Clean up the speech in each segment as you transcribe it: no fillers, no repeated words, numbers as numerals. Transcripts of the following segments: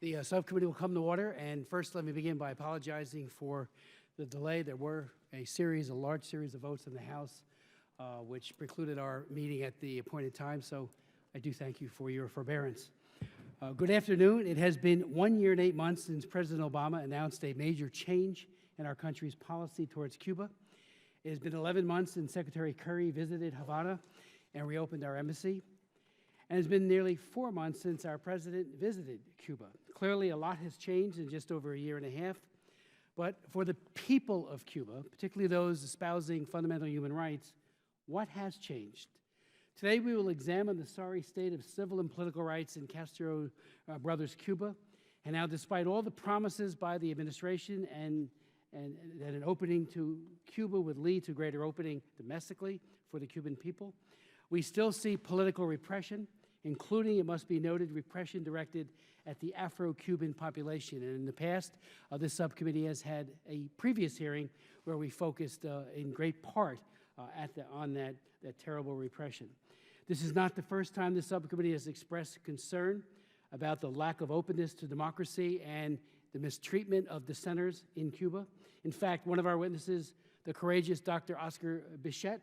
The subcommittee will come to order, and first let me begin by apologizing for the delay. There were a large series of votes in the House, which precluded our meeting at the appointed time, so I do thank you for your forbearance. Good afternoon. It has been 1 year and 8 months since President Obama announced a major change in our country's policy towards Cuba. It has been 11 months since Secretary Kerry visited Havana and reopened our embassy. And it's been nearly 4 months since our president visited Cuba. Clearly, a lot has changed in just over a year and a half. But for the people of Cuba, particularly those espousing fundamental human rights, what has changed? Today, we will examine the sorry state of civil and political rights in Castro Brothers Cuba, and how, despite all the promises by the administration and that an opening to Cuba would lead to greater opening domestically for the Cuban people, we still see political repression, including, it must be noted, repression directed at the Afro-Cuban population. And in the past, this subcommittee has had a previous hearing where we focused in great part on that terrible repression. This is not the first time this subcommittee has expressed concern about the lack of openness to democracy and the mistreatment of dissenters in Cuba. In fact, one of our witnesses, the courageous Dr. Oscar Bichette,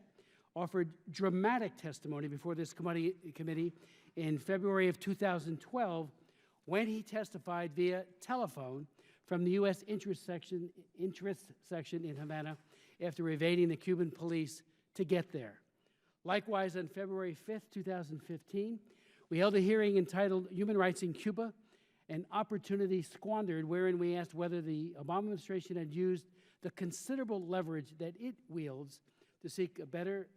offered dramatic testimony before this committee in February of 2012 when he testified via telephone from the U.S. interest section in Havana after evading the Cuban police to get there. Likewise, on February 5th, 2015, we held a hearing entitled Human Rights in Cuba, an Opportunity Squandered, wherein we asked whether the Obama administration had used the considerable leverage that it wields to seek to better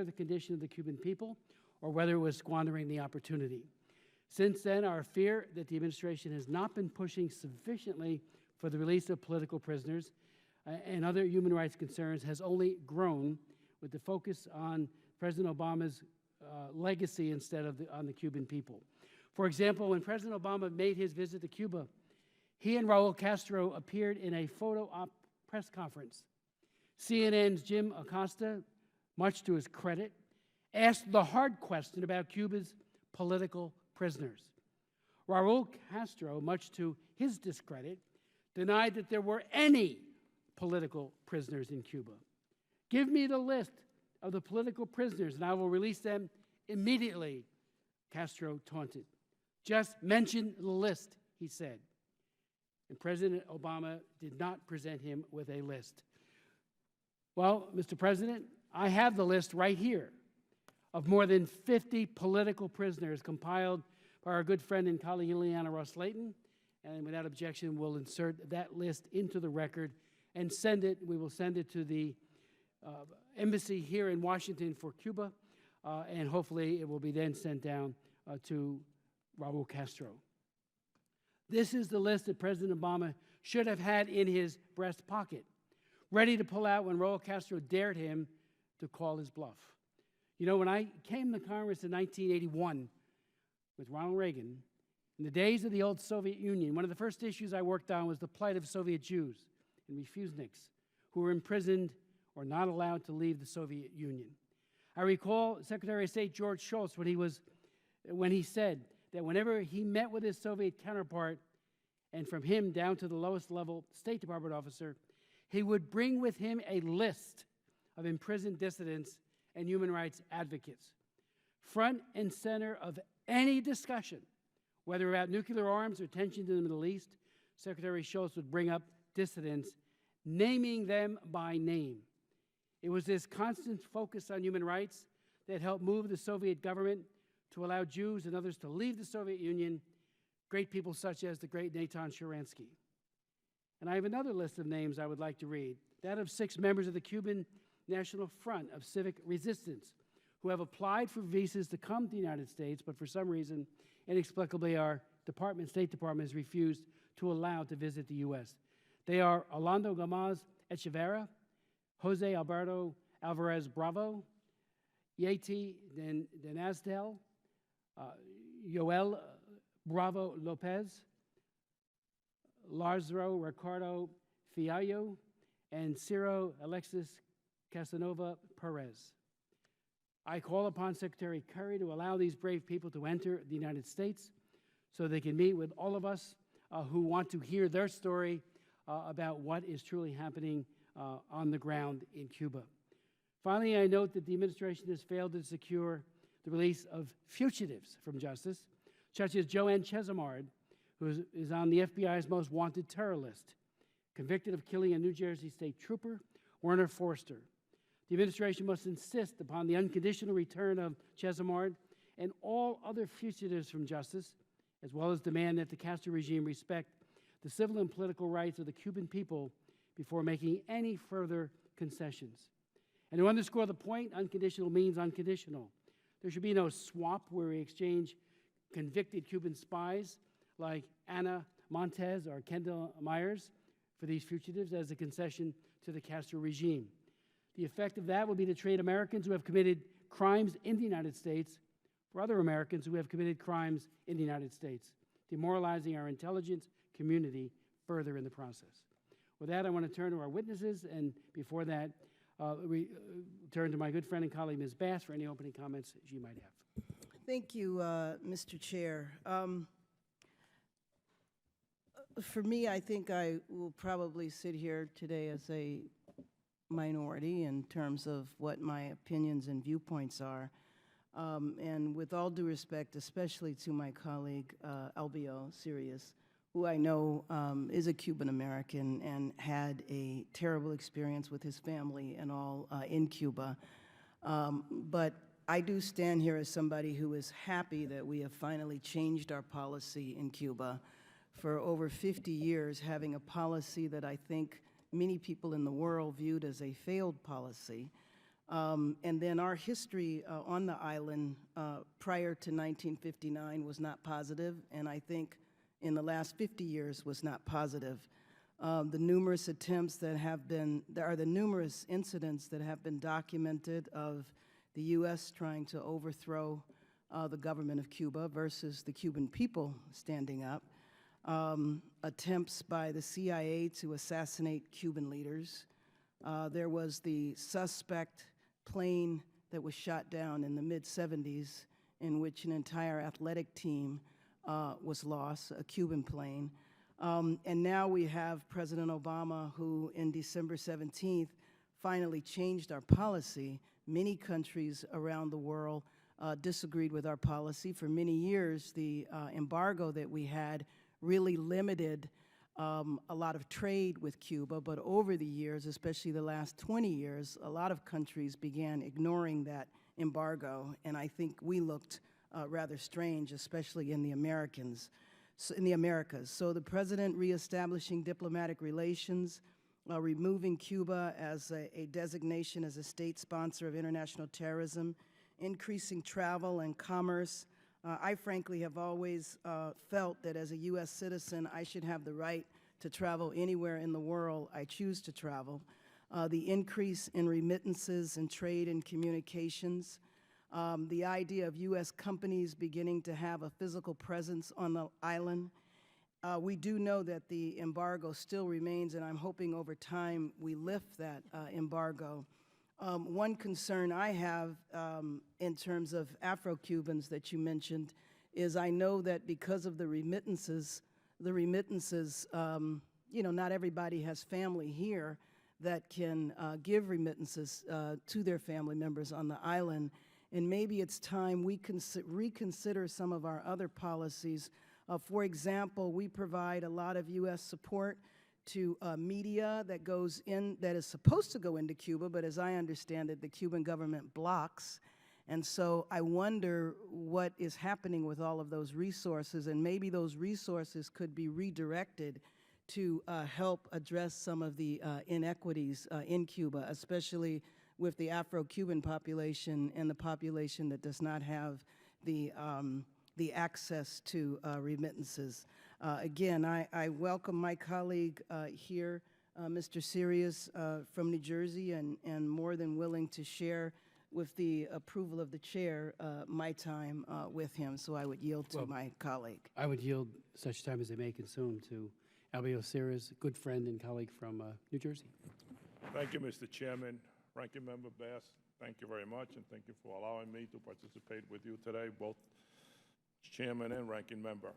the condition of the Cuban people, or whether it was squandering the opportunity. Since then, our fear that the administration has not been pushing sufficiently for the release of political prisoners and other human rights concerns has only grown, with the focus on President Obama's legacy instead of on the Cuban people. For example, when President Obama made his visit to Cuba, he and Raul Castro appeared in a photo op press conference. CNN's Jim Acosta, much to his credit, asked the hard question about Cuba's political prisoners. Raul Castro, much to his discredit, denied that there were any political prisoners in Cuba. Give me the list of the political prisoners and I will release them immediately, Castro taunted. Just mention the list, he said. And President Obama did not present him with a list. Well, Mr. President, I have the list right here of more than 50 political prisoners compiled by our good friend and colleague Ileana Ross-Layton, and without objection, we'll insert that list into the record and we will send it to the embassy here in Washington for Cuba, and hopefully it will be then sent down to Raul Castro. This is the list that President Obama should have had in his breast pocket, ready to pull out when Raul Castro dared him to call his bluff. You know, when I came to Congress in 1981 with Ronald Reagan, in the days of the old Soviet Union, one of the first issues I worked on was the plight of Soviet Jews and refuseniks who were imprisoned or not allowed to leave the Soviet Union. I recall Secretary of State George Shultz when he said that whenever he met with his Soviet counterpart, and from him down to the lowest level State Department officer, he would bring with him a list of imprisoned dissidents and human rights advocates. Front and center of any discussion, whether about nuclear arms or tensions in the Middle East, Secretary Shultz would bring up dissidents, naming them by name. It was this constant focus on human rights that helped move the Soviet government to allow Jews and others to leave the Soviet Union, great people such as the great Natan Sharansky. And I have another list of names I would like to read, that of 6 members of the Cuban National Front of Civic Resistance who have applied for visas to come to the United States, but for some reason, inexplicably, our State Department has refused to allow to visit the U.S. They are Orlando Gomez Echeverria, Jose Alberto Alvarez Bravo, Yeti Denasdel, Yoel Bravo Lopez, Lazaro Ricardo Fiallo, and Ciro Alexis Casanova Perez. I call upon Secretary Kerry to allow these brave people to enter the United States so they can meet with all of us who want to hear their story about what is truly happening on the ground in Cuba. Finally, I note that the administration has failed to secure the release of fugitives from justice, such as Joanne Chesimard, who is on the FBI's most wanted terror list, convicted of killing a New Jersey state trooper, Werner Forster. The administration must insist upon the unconditional return of Chesimard and all other fugitives from justice, as well as demand that the Castro regime respect the civil and political rights of the Cuban people before making any further concessions. And to underscore the point, unconditional means unconditional. There should be no swap where we exchange convicted Cuban spies like Ana Montes or Kendall Myers for these fugitives as a concession to the Castro regime. The effect of that will be to trade Americans who have committed crimes in the United States for other Americans who have committed crimes in the United States, demoralizing our intelligence community further in the process. With that, I want to turn to our witnesses, and before that, we turn to my good friend and colleague, Ms. Bass, for any opening comments she might have. Thank you, Mr. Chair. For me, I think I will probably sit here today as a minority in terms of what my opinions and viewpoints are. And with all due respect, especially to my colleague, Albio Sirius, who I know is a Cuban American and had a terrible experience with his family and all in Cuba. But I do stand here as somebody who is happy that we have finally changed our policy in Cuba. For over 50 years, having a policy that I think many people in the world viewed as a failed policy. And then our history on the island prior to 1959 was not positive, and I think in the last 50 years was not positive. The numerous attempts that have been, there are the numerous incidents that have been documented of the U.S. trying to overthrow the government of Cuba versus the Cuban people standing up. Attempts by the CIA to assassinate Cuban leaders. There was the suspect plane that was shot down in the mid-70s in which an entire athletic team was lost, a Cuban plane. And now we have President Obama, who in December 17th finally changed our policy. Many countries around the world disagreed with our policy. For many years, the embargo that we had really limited a lot of trade with Cuba, but over the years, especially the last 20 years, a lot of countries began ignoring that embargo, and I think we looked rather strange, especially in the Americas. So the president reestablishing diplomatic relations, removing Cuba as a designation as a state sponsor of international terrorism, increasing travel and commerce. I frankly have always felt that as a U.S. citizen, I should have the right to travel anywhere in the world I choose to travel. The increase in remittances and trade and communications, the idea of U.S. companies beginning to have a physical presence on the island. We do know that the embargo still remains, and I'm hoping over time we lift that embargo. One concern I have in terms of Afro-Cubans that you mentioned is I know that because of the remittances, you know, not everybody has family here that can give remittances to their family members on the island. And maybe it's time we reconsider some of our other policies. For example, we provide a lot of U.S. support to media that goes in, that is supposed to go into Cuba, but as I understand it, the Cuban government blocks. And so I wonder what is happening with all of those resources, and maybe those resources could be redirected to help address some of the inequities in Cuba, especially with the Afro-Cuban population and the population that does not have the access to remittances. Again, I welcome my colleague here, Mr. Sirius from New Jersey, and more than willing to share with the approval of the chair my time with him, so I would yield to my colleague. I would yield such time as they may consume to Albio Sirius, good friend and colleague from New Jersey. Thank you, Mr. Chairman. Ranking Member Bass, thank you very much, and thank you for allowing me to participate with you today, both Chairman and Ranking Member.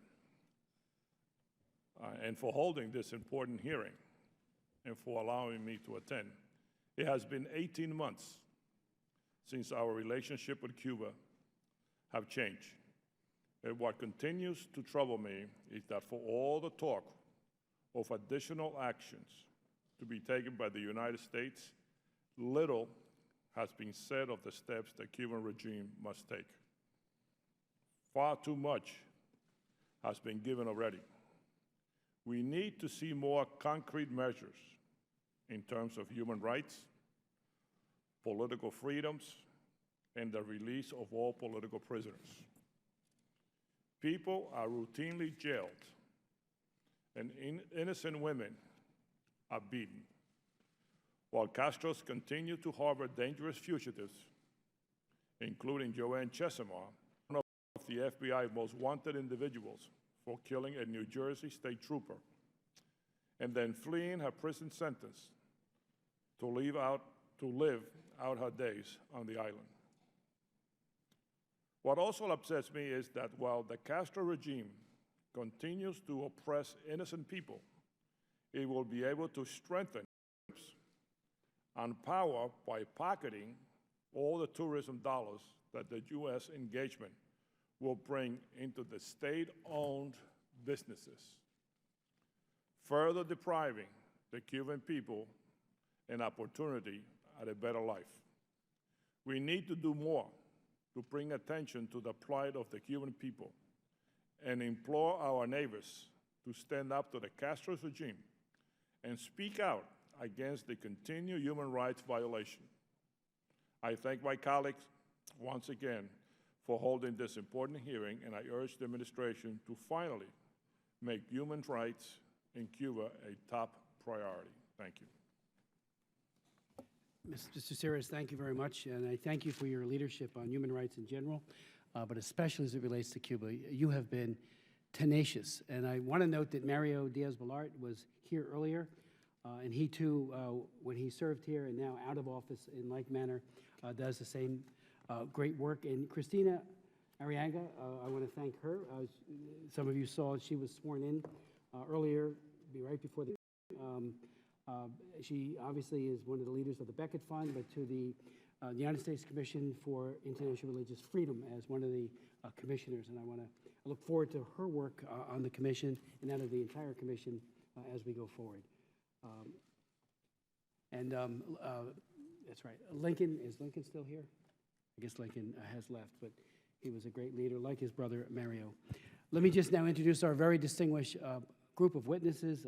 and for holding this important hearing and for allowing me to attend. It has been 18 months since our relationship with Cuba have changed. And what continues to trouble me is that for all the talk of additional actions to be taken by the United States, little has been said of the steps the Cuban regime must take. Far too much has been given already. We need to see more concrete measures in terms of human rights, political freedoms, and the release of all political prisoners. People are routinely jailed, and innocent women are beaten, while Castros continue to harbor dangerous fugitives, including Joanne Chesimard, one of the FBI most wanted individuals for killing a New Jersey state trooper, and then fleeing her prison sentence to live out her days on the island. What also upsets me is that while the Castro regime continues to oppress innocent people, it will be able to strengthen and power by pocketing all the tourism dollars that the U.S. engagement will bring into the state-owned businesses, further depriving the Cuban people an opportunity at a better life. We need to do more to bring attention to the plight of the Cuban people and implore our neighbors to stand up to the Castro regime and speak out against the continued human rights violation. I thank my colleagues once again for holding this important hearing, and I urge the administration to finally make human rights in Cuba a top priority. Thank you. Mr. Sears, thank you very much, and I thank you for your leadership on human rights in general, but especially as it relates to Cuba. You have been tenacious, and I want to note that Mario Diaz-Balart was here earlier, and he too, when he served here and now out of office in like manner, does the same great work. And Christina Arriaga, I want to thank her. Some of you saw she was sworn in earlier, right before the she obviously is one of the leaders of the Beckett Fund, but to the United States Commission for International Religious Freedom as one of the commissioners. And I look forward to her work on the commission and that of the entire commission as we go forward. That's right. Is Lincoln still here? I guess Lincoln has left, but he was a great leader, like his brother Mario. Let me just now introduce our very distinguished group of witnesses,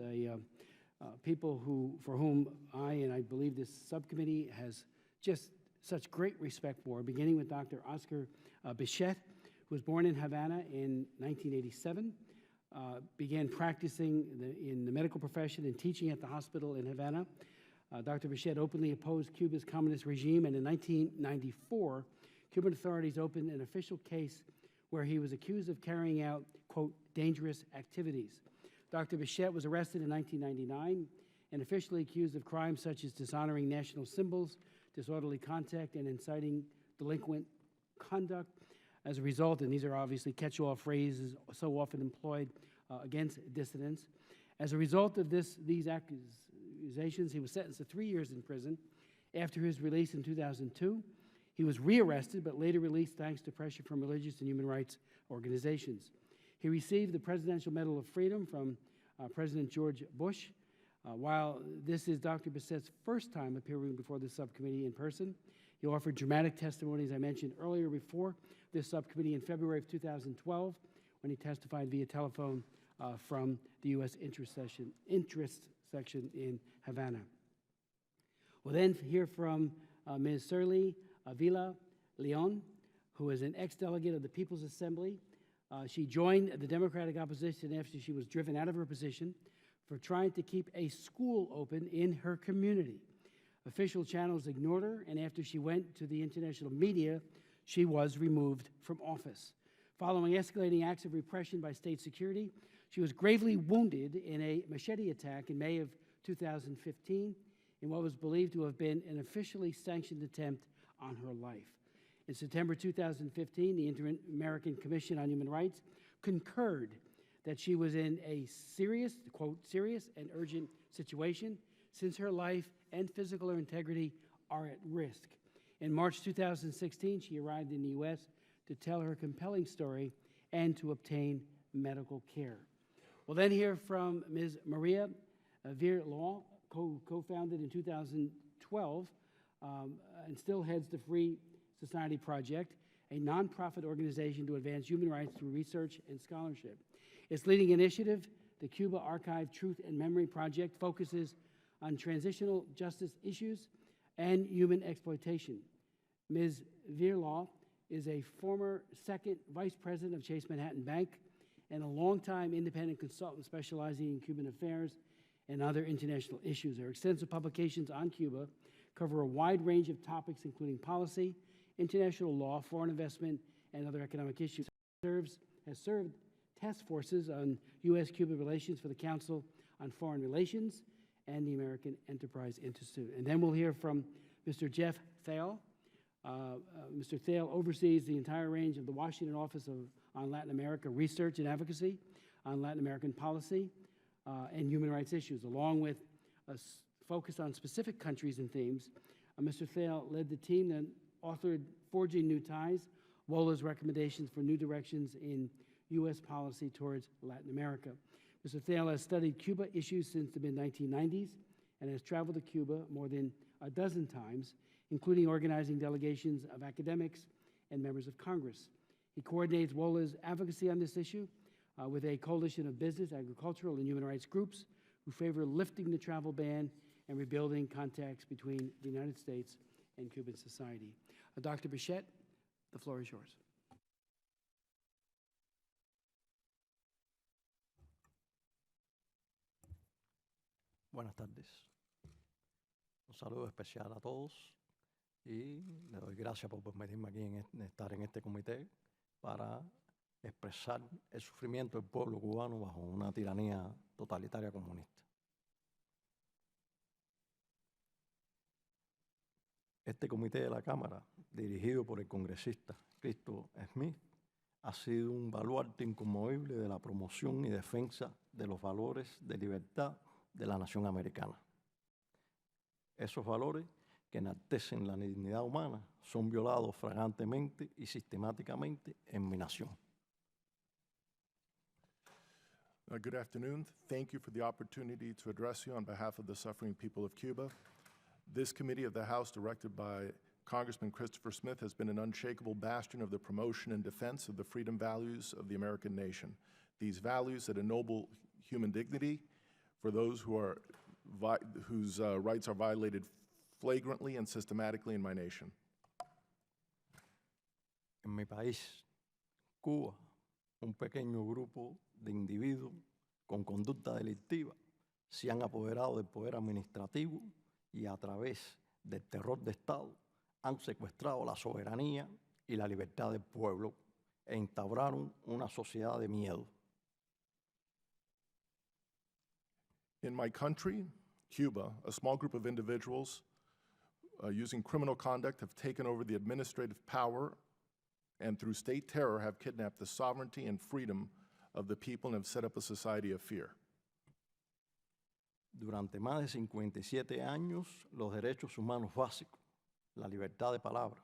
people for whom I believe this subcommittee has just such great respect for, beginning with Dr. Oscar Bichette, who was born in Havana in 1987, began practicing in the medical profession and teaching at the hospital in Havana. Dr. Bichette openly opposed Cuba's communist regime, and in 1994, Cuban authorities opened an official case where he was accused of carrying out, quote, dangerous activities. Dr. Bichette was arrested in 1999 and officially accused of crimes such as dishonoring national symbols, disorderly conduct, and inciting delinquent conduct. As a result, and these are obviously catch-all phrases so often employed against dissidents, as a result of these accusations, he was sentenced to 3 years in prison. After his release in 2002, he was rearrested, but later released thanks to pressure from religious and human rights organizations. He received the Presidential Medal of Freedom from President George Bush. While this is Dr. Bichette's first time appearing before this subcommittee in person, he offered dramatic testimony, as I mentioned earlier, before this subcommittee in February of 2012, when he testified via telephone from the U.S. interest section in Havana. We'll then hear from Ms. Shirley Avila Leon, who is an ex-delegate of the People's Assembly. She joined the Democratic opposition after she was driven out of her position for trying to keep a school open in her community. Official channels ignored her, and after she went to the international media, she was removed from office. Following escalating acts of repression by state security, she was gravely wounded in a machete attack in May of 2015 in what was believed to have been an officially sanctioned attempt on her life. In September 2015, the Inter-American Commission on Human Rights concurred that she was in a serious, quote, serious and urgent situation since her life and physical integrity are at risk. In March 2016, she arrived in the U.S. to tell her compelling story and to obtain medical care. We'll then hear from Ms. Maria Veer-Law, co-founded in 2012 and still heads the Free Society Project, a nonprofit organization to advance human rights through research and scholarship. Its leading initiative, the Cuba Archive Truth and Memory Project, focuses on transitional justice issues and human exploitation. Ms. Veer-Law is a former second vice president of Chase Manhattan Bank and a longtime independent consultant specializing in Cuban affairs and other international issues. Her extensive publications on Cuba cover a wide range of topics, including policy, international law, foreign investment, and other economic issues. Has served task forces on U.S.-Cuba relations for the Council on Foreign Relations and the American Enterprise Institute. And then we'll hear from Mr. Jeff Thale. Mr. Thale oversees the entire range of the Washington Office on Latin America Research and Advocacy on Latin American policy and human rights issues, along with a focus on specific countries and themes. Mr. Thale led the team that authored Forging New Ties, WOLA's recommendations for new directions in U.S. policy towards Latin America. Mr. Thale has studied Cuba issues since the mid-1990s and has traveled to Cuba more than a dozen times, including organizing delegations of academics and members of Congress. He coordinates WOLA's advocacy on this issue with a coalition of business, agricultural, and human rights groups who favor lifting the travel ban and rebuilding contacts between the United States and Cuban society. Dr. Bichette, the floor is yours. Buenas tardes. Un saludo especial a todos y le doy gracias por permitirme aquí estar en este comité para expresar el sufrimiento del pueblo cubano bajo una tiranía totalitaria comunista. Este comité de la Cámara, dirigido por el congresista Castro, ha sido un baluarte inconmovible de la promoción y defensa de los valores de libertad de la nación americana. Esos valores que enaltecen la dignidad humana son violados flagrantemente y sistemáticamente en mi nación. Good afternoon. Thank you for the opportunity to address you on behalf of the suffering people of Cuba. This committee of the House, directed by Congressman Christopher Smith, has been an unshakable bastion of the promotion and defense of the freedom values of the American nation. These values that ennoble human dignity for those whose rights are violated flagrantly and systematically in my nation. En mi país, Cuba, un pequeño grupo de individuos con conducta delictiva se han apoderado del poder administrativo y a través del terror de Estado han secuestrado la soberanía y la libertad del pueblo e instauraron una sociedad de miedo. In my country, Cuba, a small group of individuals using criminal conduct have taken over the administrative power and through state terror have kidnapped the sovereignty and freedom of the people and have set up a society of fear. Durante más de 57 años, los derechos humanos básicos, la libertad de palabra,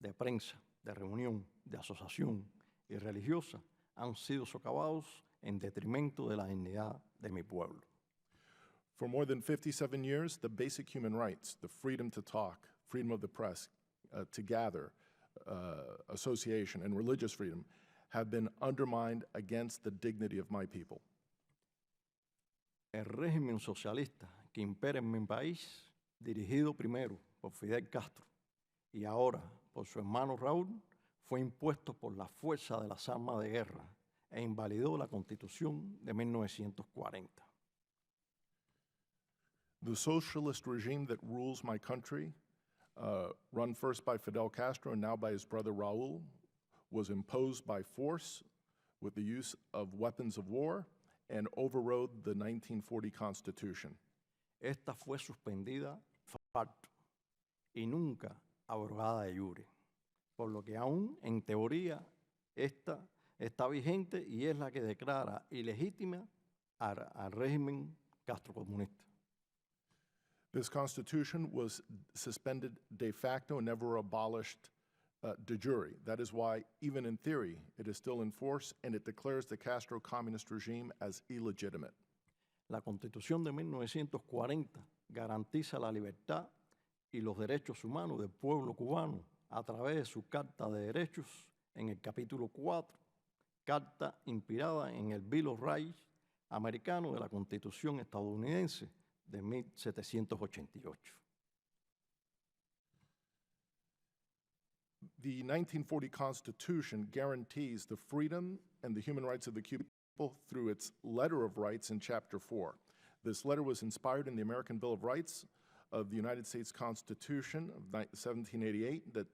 de prensa, de reunión, de asociación y religiosa han sido socavados en detrimento de la dignidad de mi pueblo. For more than 57 years, the basic human rights, the freedom to talk, freedom of the press, to gather, association, and religious freedom have been undermined against the dignity of my people. El régimen socialista que impera en mi país, dirigido primero por Fidel Castro y ahora por su hermano Raúl, fue impuesto por la fuerza de las armas de guerra e invalidó la Constitución de 1940. The socialist regime that rules my country, run first by Fidel Castro and now by his brother Raúl, was imposed by force with the use of weapons of war and overrode the 1940 Constitution. Esta fue suspendida facto y nunca abrogada de jure, por lo que aún en teoría esta está vigente y es la que declara ilegítima al régimen castrocomunista. This Constitution was suspended de facto and never abolished de jure. That is why, even in theory, it is still in force, and it declares the Castro communist regime as illegitimate. La Constitución de 1940 garantiza la libertad y los derechos humanos del pueblo cubano a través de su Carta de Derechos en el capítulo 4, carta inspirada en el Bill of Rights americano de la Constitución estadounidense de 1788. The 1940 Constitution guarantees the freedom and the human rights of the Cuban people through its Letter of Rights in Chapter 4. This letter was inspired in the American Bill of Rights of the United States Constitution of 1788 that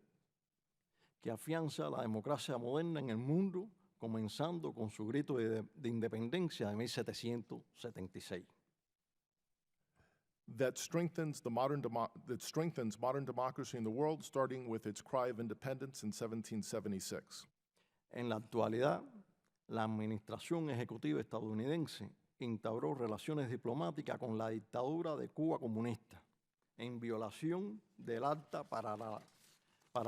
que afianza la democracia moderna en el mundo, comenzando con su grito de independencia de 1776. that strengthens modern democracy in the world, starting with its cry of independence in 1776. En la actualidad, la administración ejecutiva estadounidense instauró relaciones diplomáticas con la dictadura de Cuba comunista, en violación del Acta para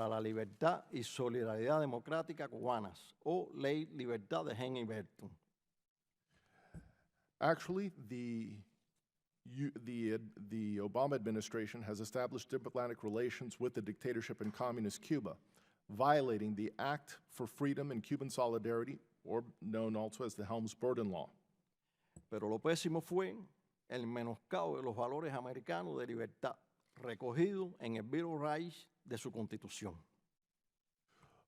la Libertad y Solidaridad Democrática Cubanas, o Ley Libertad de Gen y Berton. Actually, the Obama administration has established diplomatic relations with the dictatorship in communist Cuba, violating the Act for Freedom and Cuban Solidarity, or known also as the Helms-Burton Law. Pero lo pésimo fue el menoscabo de los valores americanos de libertad, recogido en el Bill of Rights de su Constitución.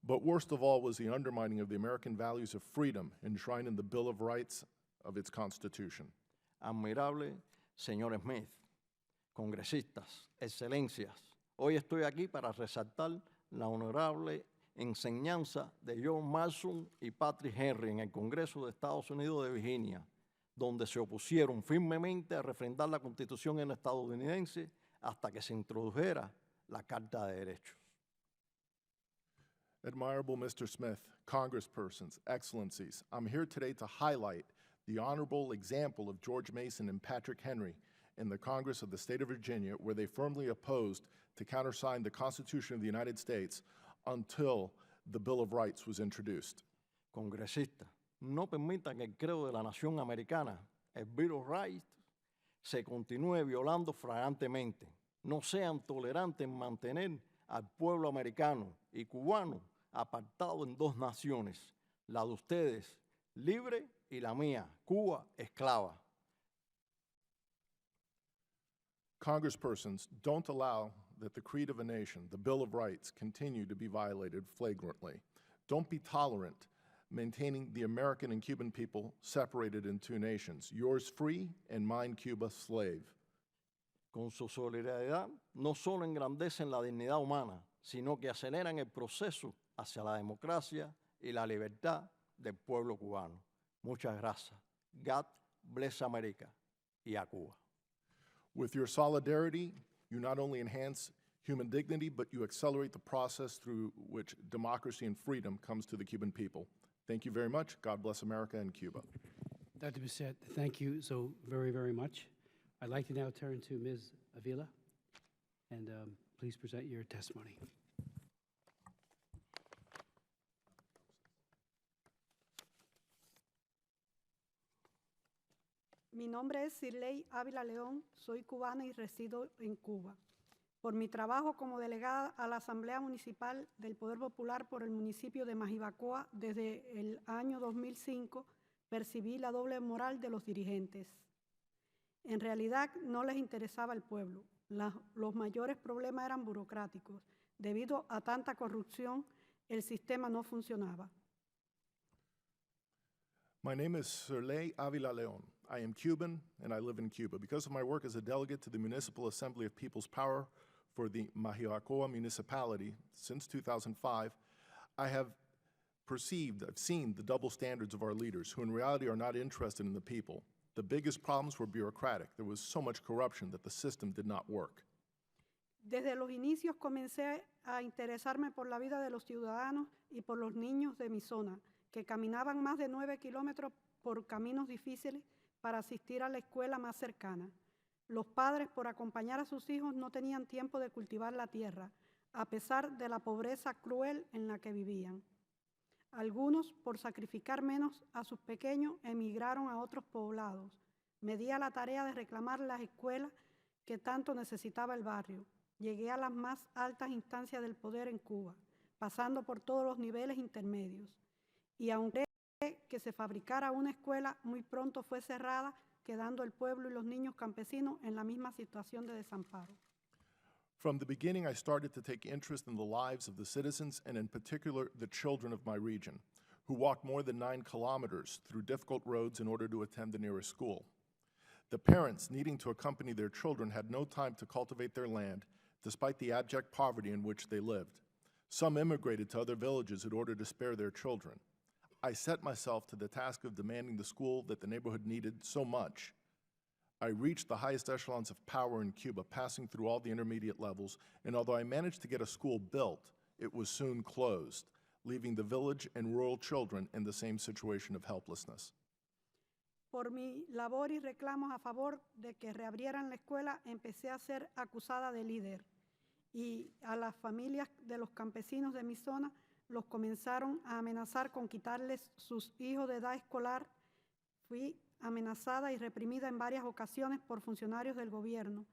But worst of all was the undermining of the American values of freedom enshrined in the Bill of Rights of its Constitution. Admirable señor Smith, congresistas, excelencias, hoy estoy aquí para resaltar la honorable enseñanza de John Marston y Patrick Henry en el Congreso de Estados Unidos de Virginia, donde se opusieron firmemente a refrendar la Constitución estadounidense hasta que se introdujera la Carta de Derechos. Admirable Mr. Smith, congresspersons, excellencies, I'm here today to highlight the honorable example of George Mason and Patrick Henry in the Congress of the State of Virginia, where they firmly opposed to countersign the Constitution of the United States until the Bill of Rights was introduced. Congresistas, no permitan que el credo de la nación americana, el Bill of Rights, se continúe violando flagrantemente. No sean tolerantes en mantener al pueblo americano y cubano apartado en dos naciones, la de ustedes libre y la mía, Cuba esclava. Congresspersons, don't allow that the creed of a nation, the Bill of Rights, continue to be violated flagrantly. Don't be tolerant, maintaining the American and Cuban people separated in two nations, yours free and mine Cuba slave. Con su solidaridad no solo engrandecen la dignidad humana, sino que aceleran el proceso hacia la democracia y la libertad del pueblo cubano. Muchas gracias. God bless America y a Cuba. With your solidarity, you not only enhance human dignity, but you accelerate the process through which democracy and freedom comes to the Cuban people. Thank you very much. God bless America and Cuba. Dr. Bissett, thank you so very, very much. I'd like to now turn to Ms. Avila, and please present your testimony. Mi nombre es Sirley Ávila León, soy cubana y resido en Cuba. Por mi trabajo como delegada a la Asamblea Municipal del Poder Popular por el municipio de Majibacoa desde el año 2005, percibí la doble moral de los dirigentes. En realidad no les interesaba el pueblo. Los mayores problemas eran burocráticos. Debido a tanta corrupción, el sistema no funcionaba. My name is Sirley Avila León. I am Cuban, and I live in Cuba. Because of my work as a delegate to the Municipal Assembly of People's Power for the Majibacoa municipality since 2005, I've seen the double standards of our leaders, who in reality are not interested in the people. The biggest problems were bureaucratic. There was so much corruption that the system did not work. Desde los inicios comencé a interesarme por la vida de los ciudadanos y por los niños de mi zona, que caminaban más de 9 kilómetros por caminos difíciles para asistir a la escuela más cercana. Los padres, por acompañar a sus hijos, no tenían tiempo de cultivar la tierra, a pesar de la pobreza cruel en la que vivían. Algunos, por sacrificar menos a sus pequeños, emigraron a otros poblados. Me di a la tarea de reclamar las escuelas que tanto necesitaba el barrio. Llegué a las más altas instancias del poder en Cuba, pasando por todos los niveles intermedios. Y aunque que se fabricara una escuela, muy pronto fue cerrada, quedando el pueblo y los niños campesinos en la misma situación de desamparo. From the beginning, I started to take interest in the lives of the citizens and in particular the children of my region, who walked more than 9 kilometers through difficult roads in order to attend the nearest school. The parents, needing to accompany their children, had no time to cultivate their land, despite the abject poverty in which they lived. Some immigrated to other villages in order to spare their children. I set myself to the task of demanding the school that the neighborhood needed so much. I reached the highest echelons of power in Cuba, passing through all the intermediate levels, and although I managed to get a school built, it was soon closed, leaving the village and rural children in the same situation of helplessness. Por mi labor y reclamos a favor de que reabrieran la escuela, empecé a ser acusada de líder. Y a las familias de los campesinos de mi zona los comenzaron a amenazar con quitarles sus hijos de edad escolar. Fui amenazada y reprimida en varias ocasiones por funcionarios del gobierno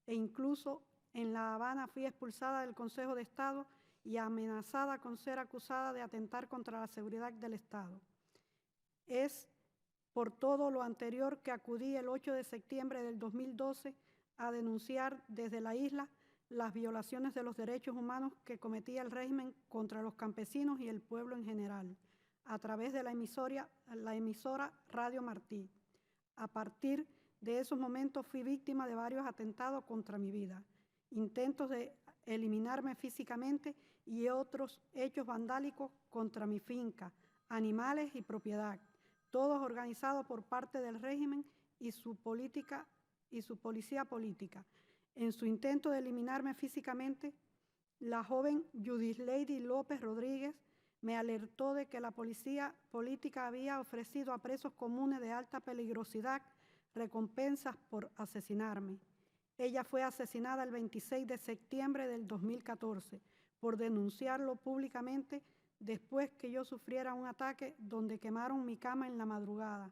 e incluso en La Habana fui expulsada del Consejo de Estado y amenazada con ser acusada de atentar contra la seguridad del Estado. Es por todo lo anterior que acudí el 8 de septiembre del 2012 a denunciar desde la isla las violaciones de los derechos humanos que cometía el régimen contra los campesinos y el pueblo en general, a través de la emisora Radio Martí. A partir de esos momentos fui víctima de varios atentados contra mi vida, intentos de eliminarme físicamente y otros hechos vandálicos contra mi finca, animales y propiedad, todos organizados por parte del régimen y su policía política. En su intento de eliminarme físicamente, la joven Yudislady López Rodríguez me alertó de que la policía política había ofrecido a presos comunes de alta peligrosidad recompensas por asesinarme. Ella fue asesinada el 26 de septiembre del 2014 por denunciarlo públicamente después que yo sufriera un ataque donde quemaron mi cama en la madrugada.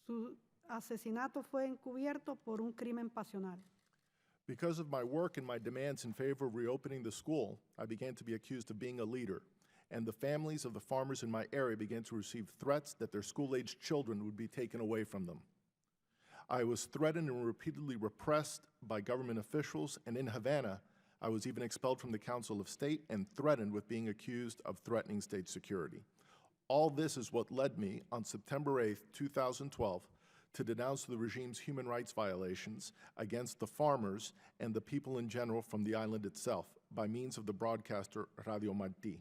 Su asesinato fue encubierto por un crimen pasional. Because of my work and my demands in favor of reopening the school, I began to be accused of being a leader, and the families of the farmers in my area began to receive threats that their school-aged children would be taken away from them. I was threatened and repeatedly repressed by government officials, and in Havana, I was even expelled from the Council of State and threatened with being accused of threatening state security. All this is what led me, on September 8, 2012, to denounce the regime's human rights violations against the farmers and the people in general from the island itself by means of the broadcaster Radio Martí.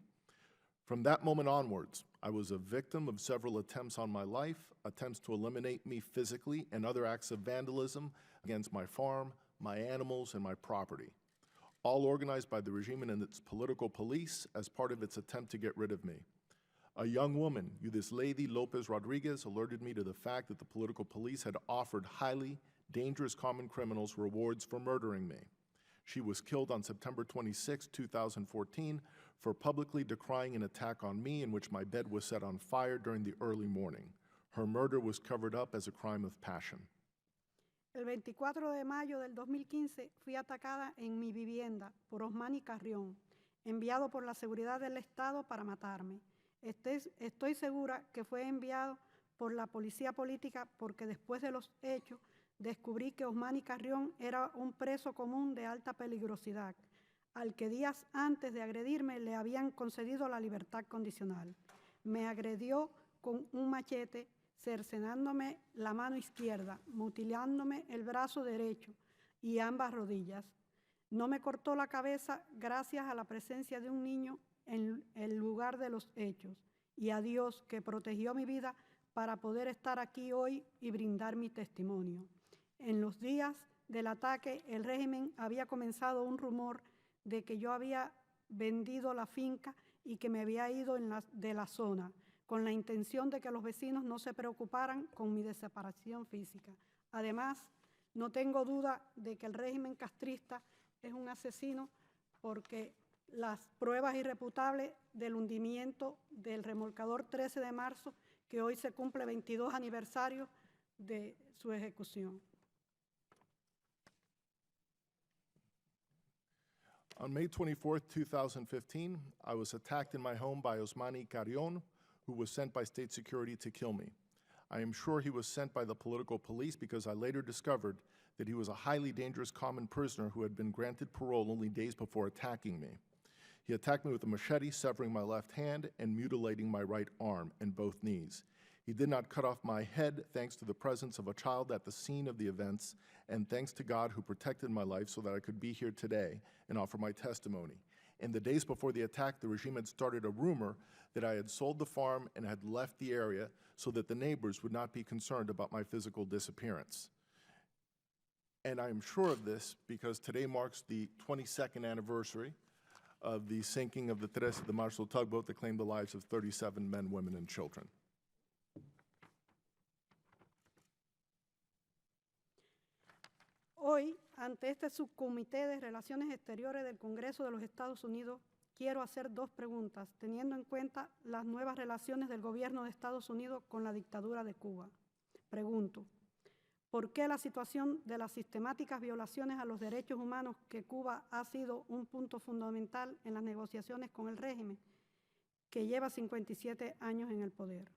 From that moment onwards, I was a victim of several attempts on my life, attempts to eliminate me physically, and other acts of vandalism against my farm, my animals, and my property, all organized by the regime and its political police as part of its attempt to get rid of me. A young woman, Yudislady López Rodríguez, alerted me to the fact that the political police had offered highly dangerous common criminals rewards for murdering me. She was killed on September 26, 2014, for publicly decrying an attack on me in which my bed was set on fire during the early morning. Her murder was covered up as a crime of passion. El 24 de mayo del 2015 fui atacada en mi vivienda por Osmani Carrión, enviado por la seguridad del Estado para matarme. Estoy segura que fue enviado por la policía política porque después de los hechos descubrí que Osmani Carrión era un preso común de alta peligrosidad, al que días antes de agredirme le habían concedido la libertad condicional. Me agredió con un machete, cercenándome la mano izquierda, mutilándome el brazo derecho y ambas rodillas. No me cortó la cabeza gracias a la presencia de un niño en el lugar de los hechos y a Dios que protegió mi vida para poder estar aquí hoy y brindar mi testimonio. En los días del ataque, el régimen había comenzado un rumor de que yo había vendido la finca y que me había ido de la zona, con la intención de que los vecinos no se preocuparan con mi desaparición física. Además, no tengo duda de que el régimen castrista es un asesino porque las pruebas irrefutables del hundimiento del remolcador 13 de marzo, que hoy se cumple 22 aniversario de su ejecución. On May 24th, 2015, I was attacked in my home by Osmani Carrion, who was sent by state security to kill me. I am sure he was sent by the political police because I later discovered that he was a highly dangerous common prisoner who had been granted parole only days before attacking me. He attacked me with a machete, severing my left hand and mutilating my right arm and both knees. He did not cut off my head thanks to the presence of a child at the scene of the events, and thanks to God who protected my life so that I could be here today and offer my testimony. In the days before the attack, the regime had started a rumor that I had sold the farm and had left the area so that the neighbors would not be concerned about my physical disappearance. And I am sure of this because today marks the 22nd anniversary of the sinking of the 13 de Marzo tugboat that claimed the lives of 37 men, women, and children. Hoy, ante este subcomité de Relaciones Exteriores del Congreso de los Estados Unidos, quiero hacer dos preguntas, teniendo en cuenta las nuevas relaciones del gobierno de Estados Unidos con la dictadura de Cuba. Pregunto, ¿por qué la situación de las sistemáticas violaciones a los derechos humanos que Cuba ha sido un punto fundamental en las negociaciones con el régimen, que lleva 57 años en el poder?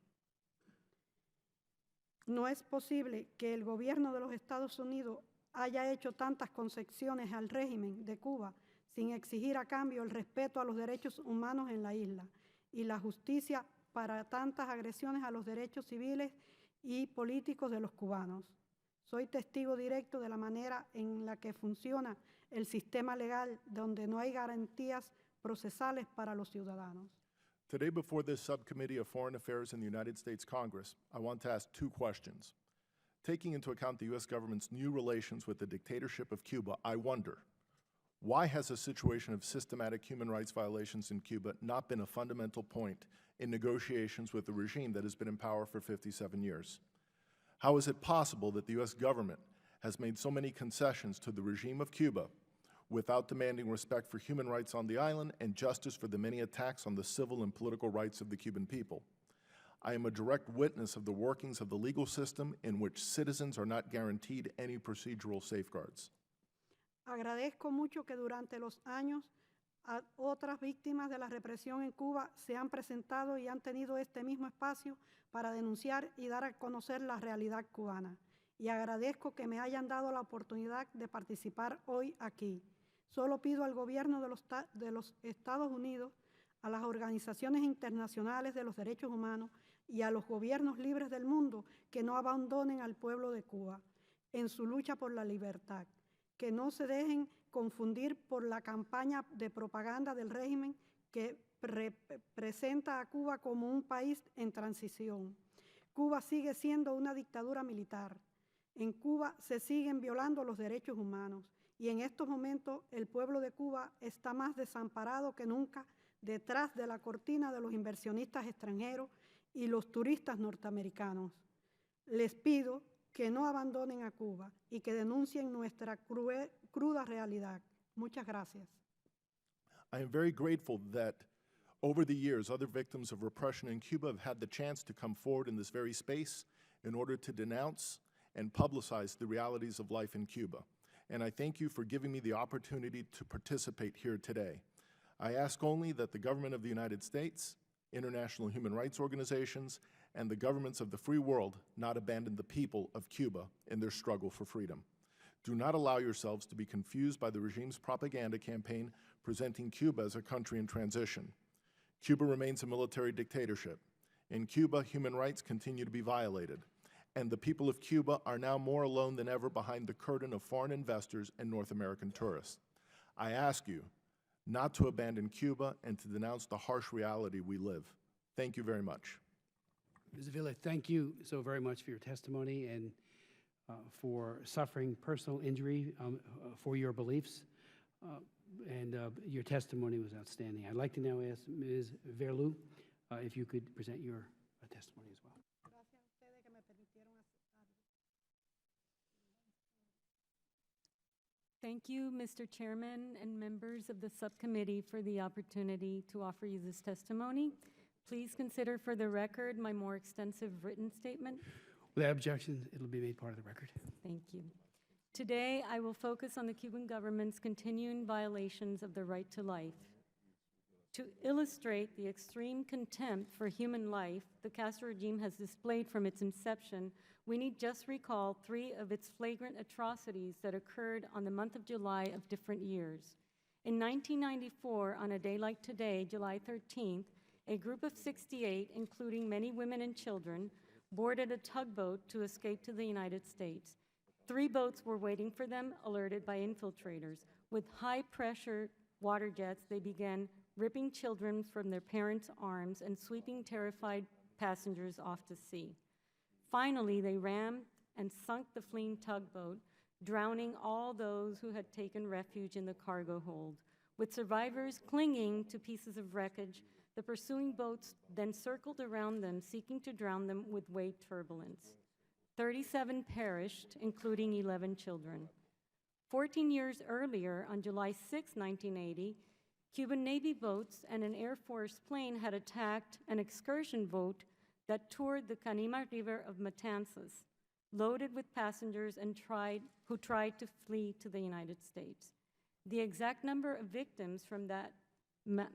No es posible que el gobierno de los Estados Unidos haya hecho tantas concesiones al régimen de Cuba sin exigir a cambio el respeto a los derechos humanos en la isla y la justicia para tantas agresiones a los derechos civiles y políticos de los cubanos. Soy testigo directo de la manera en la que funciona el sistema legal, donde no hay garantías procesales para los ciudadanos. Today, before this Subcommittee of Foreign Affairs in the United States Congress, I want to ask two questions. Taking into account the U.S. government's new relations with the dictatorship of Cuba, I wonder, why has a situation of systematic human rights violations in Cuba not been a fundamental point in negotiations with the regime that has been in power for 57 years? How is it possible that the U.S. government has made so many concessions to the regime of Cuba without demanding respect for human rights on the island and justice for the many attacks on the civil and political rights of the Cuban people? I am a direct witness of the workings of the legal system in which citizens are not guaranteed any procedural safeguards. Agradezco mucho que durante los años otras víctimas de la represión en Cuba se han presentado y han tenido este mismo espacio para denunciar y dar a conocer la realidad cubana. Y agradezco que me hayan dado la oportunidad de participar hoy aquí. Solo pido al gobierno de los Estados Unidos, a las organizaciones internacionales de los derechos humanos y a los gobiernos libres del mundo que no abandonen al pueblo de Cuba en su lucha por la libertad, que no se dejen confundir por la campaña de propaganda del régimen que presenta a Cuba como un país en transición. Cuba sigue siendo una dictadura militar. En Cuba se siguen violando los derechos humanos y en estos momentos el pueblo de Cuba está más desamparado que nunca detrás de la cortina de los inversionistas extranjeros y los turistas norteamericanos. Les pido que no abandonen a Cuba y que denuncien nuestra cruda realidad. Muchas gracias. I am very grateful that over the years, other victims of repression in Cuba have had the chance to come forward in this very space in order to denounce and publicize the realities of life in Cuba. And I thank you for giving me the opportunity to participate here today. I ask only that the government of the United States, international human rights organizations, and the governments of the free world not abandon the people of Cuba in their struggle for freedom. Do not allow yourselves to be confused by the regime's propaganda campaign presenting Cuba as a country in transition. Cuba remains a military dictatorship. In Cuba, human rights continue to be violated, and the people of Cuba are now more alone than ever behind the curtain of foreign investors and North American tourists. I ask you not to abandon Cuba and to denounce the harsh reality we live. Thank you very much. Ms. Avila, thank you so very much for your testimony and for suffering personal injury for your beliefs. Your testimony was outstanding. I'd like to now ask Ms. Verlou if you could present your testimony as well. Gracias a ustedes que me permitieron Thank you, Mr. Chairman and members of the subcommittee, for the opportunity to offer you this testimony. Please consider for the record my more extensive written statement. Without objection, it'll be made part of the record. Thank you. Today, I will focus on the Cuban government's continuing violations of the right to life. To illustrate the extreme contempt for human life the Castro regime has displayed from its inception, we need just recall 3 of its flagrant atrocities that occurred on the month of July of different years. In 1994, on a day like today, July 13th, a group of 68, including many women and children, boarded a tugboat to escape to the United States. 3 boats were waiting for them, alerted by infiltrators. With high-pressure water jets, they began ripping children from their parents' arms and sweeping terrified passengers off to sea. Finally, they rammed and sunk the fleeing tugboat, drowning all those who had taken refuge in the cargo hold. With survivors clinging to pieces of wreckage, the pursuing boats then circled around them, seeking to drown them with wave turbulence. 37 perished, including 11 children. 14 years earlier, on July 6, 1980, Cuban Navy boats and an Air Force plane had attacked an excursion boat that toured the Canima River of Matanzas, loaded with passengers and who tried to flee to the United States. The exact number of victims from that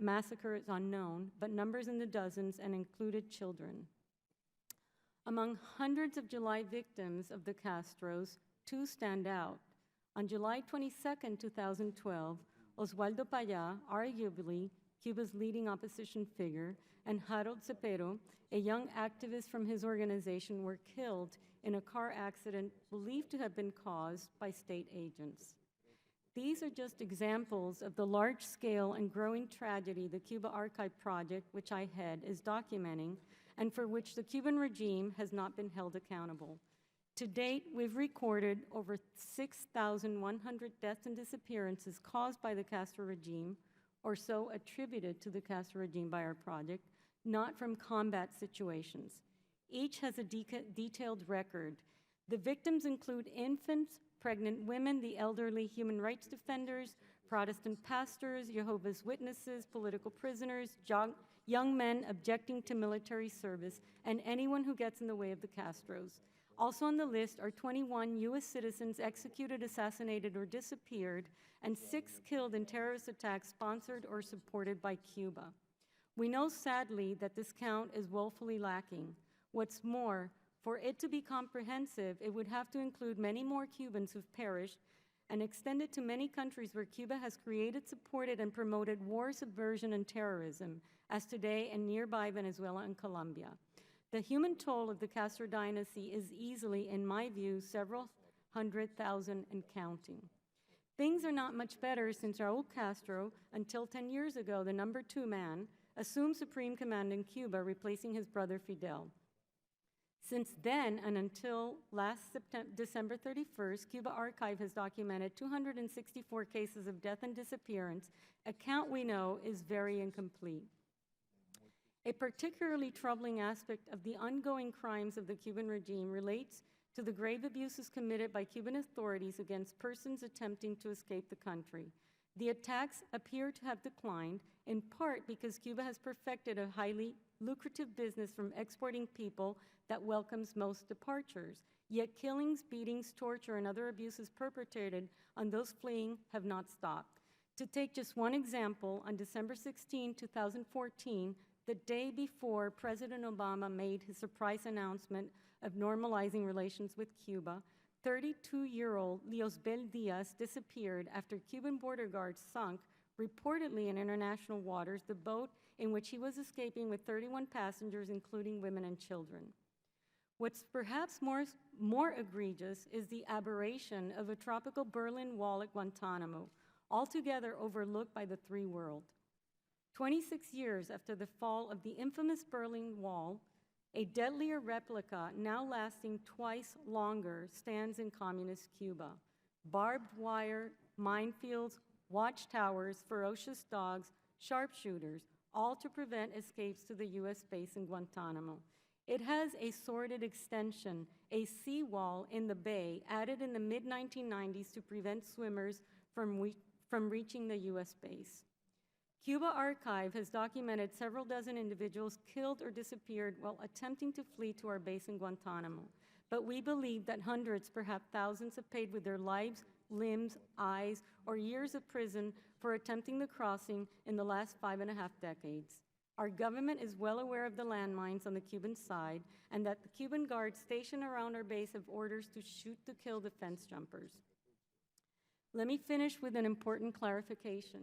massacre is unknown, but numbers in the dozens and included children. Among hundreds of July victims of the Castros, 2 stand out. On July 22, 2012, Oswaldo Payá, arguably Cuba's leading opposition figure, and Harold Cepero, a young activist from his organization, were killed in a car accident believed to have been caused by state agents. These are just examples of the large-scale and growing tragedy the Cuba Archive Project, which I head, is documenting, and for which the Cuban regime has not been held accountable. To date, we've recorded over 6,100 deaths and disappearances caused by the Castro regime, or so attributed to the Castro regime by our project, not from combat situations. Each has a detailed record. The victims include infants, pregnant women, the elderly, human rights defenders, Protestant pastors, Jehovah's Witnesses, political prisoners, young men objecting to military service, and anyone who gets in the way of the Castros. Also on the list are 21 U.S. citizens executed, assassinated, or disappeared, and 6 killed in terrorist attacks sponsored or supported by Cuba. We know, sadly, that this count is woefully lacking. What's more, for it to be comprehensive, it would have to include many more Cubans who've perished and extend it to many countries where Cuba has created, supported, and promoted war, subversion, and terrorism, as today in nearby Venezuela and Colombia. The human toll of the Castro dynasty is easily, in my view, several 100,000 and counting. Things are not much better since Raul Castro, until 10 years ago, the number 2 man, assumed supreme command in Cuba, replacing his brother Fidel. Since then, and until last December 31st, Cuba Archive has documented 264 cases of death and disappearance, a count we know is very incomplete. A particularly troubling aspect of the ongoing crimes of the Cuban regime relates to the grave abuses committed by Cuban authorities against persons attempting to escape the country. The attacks appear to have declined, in part because Cuba has perfected a highly lucrative business from exporting people that welcomes most departures. Yet killings, beatings, torture, and other abuses perpetrated on those fleeing have not stopped. To take just one example, on December 16, 2014, the day before President Obama made his surprise announcement of normalizing relations with Cuba, 32-year-old Leosbel Diaz disappeared after Cuban border guards sunk, reportedly in international waters, the boat in which he was escaping with 31 passengers, including women and children. What's perhaps more egregious is the aberration of a tropical Berlin Wall at Guantanamo, altogether overlooked by the free world. 26 years after the fall of the infamous Berlin Wall, a deadlier replica, now lasting twice longer, stands in communist Cuba. Barbed wire, minefields, watchtowers, ferocious dogs, sharpshooters, all to prevent escapes to the U.S. base in Guantanamo. It has a sordid extension, a seawall in the bay added in the mid-1990s to prevent swimmers from reaching the U.S. base. Cuba Archive has documented several dozen individuals killed or disappeared while attempting to flee to our base in Guantanamo. But we believe that hundreds, perhaps thousands, have paid with their lives, limbs, eyes, or years of prison for attempting the crossing in the last 5.5 decades. Our government is well aware of the landmines on the Cuban side and that the Cuban guards stationed around our base have orders to shoot to kill the fence jumpers. Let me finish with an important clarification.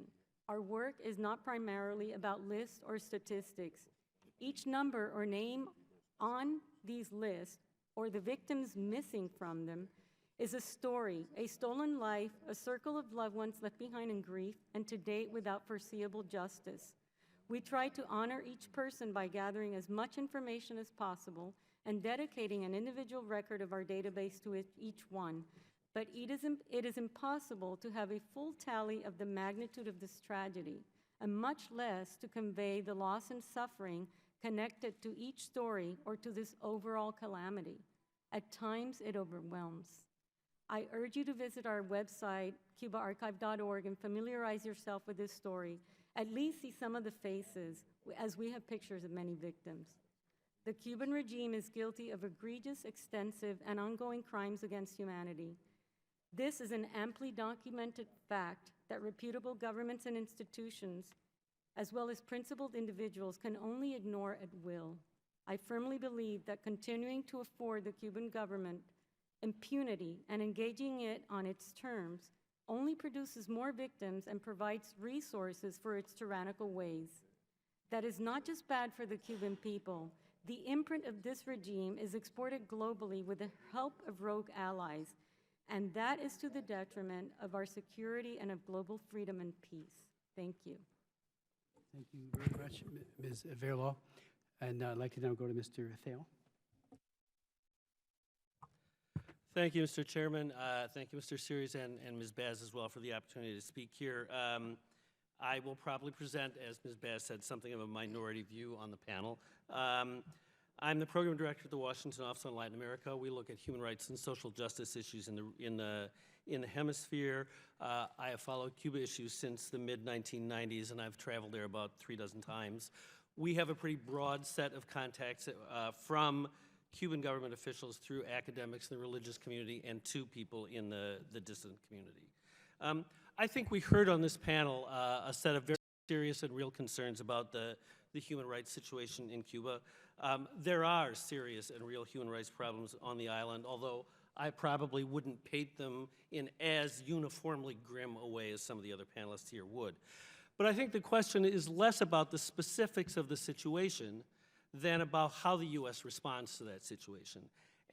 Our work is not primarily about lists or statistics. Each number or name on these lists, or the victims missing from them, is a story, a stolen life, a circle of loved ones left behind in grief, and to date without foreseeable justice. We try to honor each person by gathering as much information as possible and dedicating an individual record of our database to each one. But it is impossible to have a full tally of the magnitude of this tragedy, and much less to convey the loss and suffering connected to each story or to this overall calamity. At times, it overwhelms. I urge you to visit our website, cubaarchive.org, and familiarize yourself with this story. At least see some of the faces, as we have pictures of many victims. The Cuban regime is guilty of egregious, extensive, and ongoing crimes against humanity. This is an amply documented fact that reputable governments and institutions, as well as principled individuals, can only ignore at will. I firmly believe that continuing to afford the Cuban government impunity and engaging it on its terms only produces more victims and provides resources for its tyrannical ways. That is not just bad for the Cuban people. The imprint of this regime is exported globally with the help of rogue allies, and that is to the detriment of our security and of global freedom and peace. Thank you. Thank you very much, Ms. Verlaw. And I'd like to now go to Mr. Thale. Thank you, Mr. Chairman. Thank you, Mr. Series, and Ms. Baz as well for the opportunity to speak here. I will probably present, as Ms. Baz said, something of a minority view on the panel. I'm the program director at the Washington Office on Latin America. We look at human rights and social justice issues in the hemisphere. I have followed Cuba issues since the mid-1990s, and I've traveled there about 36 times. We have a pretty broad set of contacts from Cuban government officials through academics in the religious community and to people in the dissident community. I think we heard on this panel a set of very serious and real concerns about the human rights situation in Cuba. There are serious and real human rights problems on the island, although I probably wouldn't paint them in as uniformly grim a way as some of the other panelists here would. But I think the question is less about the specifics of the situation than about how the U.S. responds to that situation.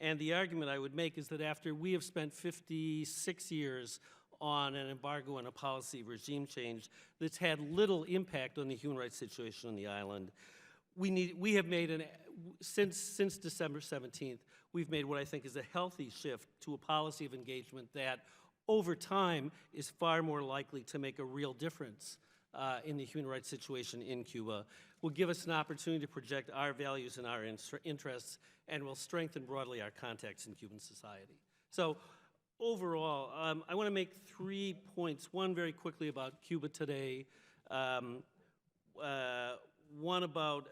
And the argument I would make is that after we have spent 56 years on an embargo and a policy of regime change that's had little impact on the human rights situation on the island, we have made, since December 17th, we've made what I think is a healthy shift to a policy of engagement that over time is far more likely to make a real difference in the human rights situation in Cuba, will give us an opportunity to project our values and our interests, and will strengthen broadly our contacts in Cuban society. So overall, I want to make 3 points. One very quickly about Cuba today, one about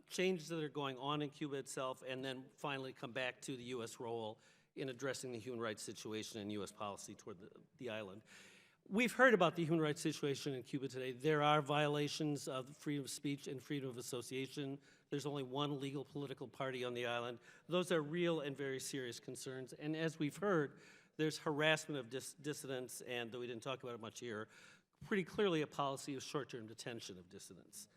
changes that are going on in Cuba itself, and then finally come back to the U.S. role in addressing the human rights situation and U.S. policy toward the island. We've heard about the human rights situation in Cuba today. There are violations of freedom of speech and freedom of association. There's only one legal political party on the island. Those are real and very serious concerns. And as we've heard, there's harassment of dissidents, and though we didn't talk about it much here, pretty clearly a policy of short-term detention of dissidents.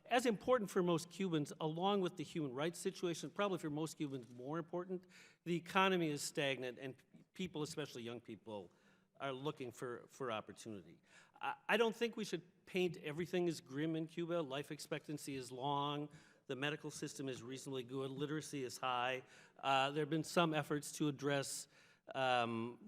As important for most Cubans, along with the human rights situation, probably for most Cubans more important, the economy is stagnant, and people, especially young people, are looking for opportunity. I don't think we should paint everything as grim in Cuba. Life expectancy is long. The medical system is reasonably good. Literacy is high. There have been some efforts to address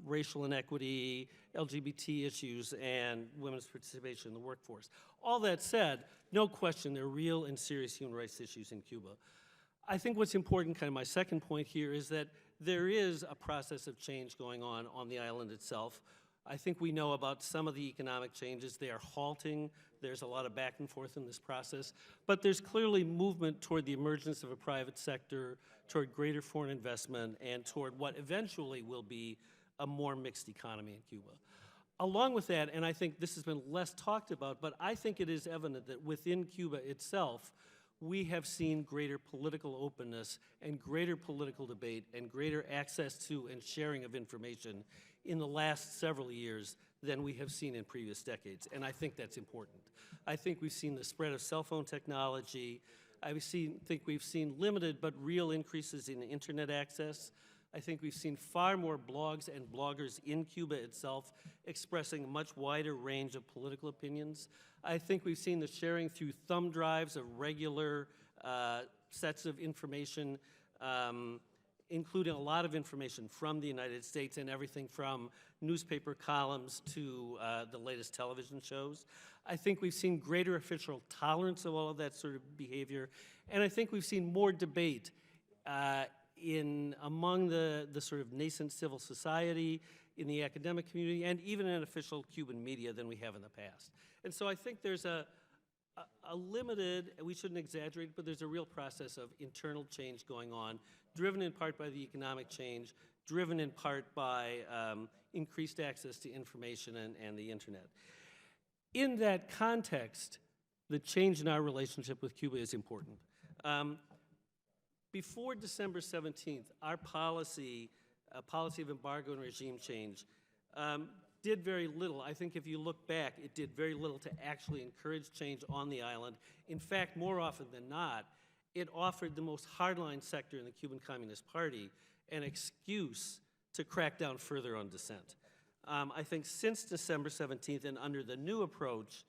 racial inequity, LGBT issues, and women's participation in the workforce. All that said, no question there are real and serious human rights issues in Cuba. I think what's important, kind of my second point here, is that there is a process of change going on the island itself. I think we know about some of the economic changes. They are halting. There's a lot of back and forth in this process. But there's clearly movement toward the emergence of a private sector, toward greater foreign investment, and toward what eventually will be a more mixed economy in Cuba. Along with that, and I think this has been less talked about, but I think it is evident that within Cuba itself, we have seen greater political openness and greater political debate and greater access to and sharing of information in the last several years than we have seen in previous decades, and I think that's important. I think we've seen the spread of cell phone technology. I think we've seen limited but real increases in internet access. I think we've seen far more blogs and bloggers in Cuba itself expressing a much wider range of political opinions. I think we've seen the sharing through thumb drives of regular sets of information, including a lot of information from the United States and everything from newspaper columns to the latest television shows. I think we've seen greater official tolerance of all of that sort of behavior, and I think we've seen more debate among the sort of nascent civil society, in the academic community, and even in official Cuban media than we have in the past. And so I think there's a limited, we shouldn't exaggerate, but there's a real process of internal change going on, driven in part by the economic change, driven in part by increased access to information and the internet. In that context, the change in our relationship with Cuba is important. Before December 17th, our policy of embargo and regime change, did very little. I think if you look back, it did very little to actually encourage change on the island. In fact, more often than not, it offered the most hardline sector in the Cuban Communist Party an excuse to crack down further on dissent. I think since December 17th and under the new approach,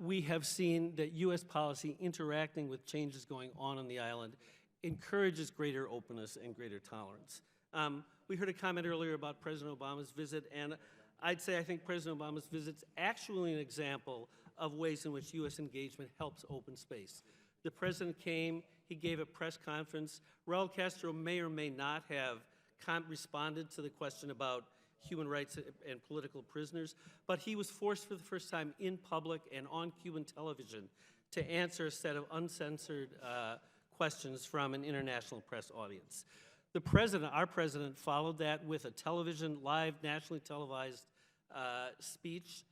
we have seen that U.S. policy interacting with changes going on the island encourages greater openness and greater tolerance. We heard a comment earlier about President Obama's visit, and I'd say I think President Obama's visit's actually an example of ways in which U.S. engagement helps open space. The president came, he gave a press conference. Raul Castro may or may not have responded to the question about human rights and political prisoners, but he was forced for the first time in public and on Cuban television to answer a set of uncensored questions from an international press audience. The president, our president, followed that with a television, live, nationally televised speech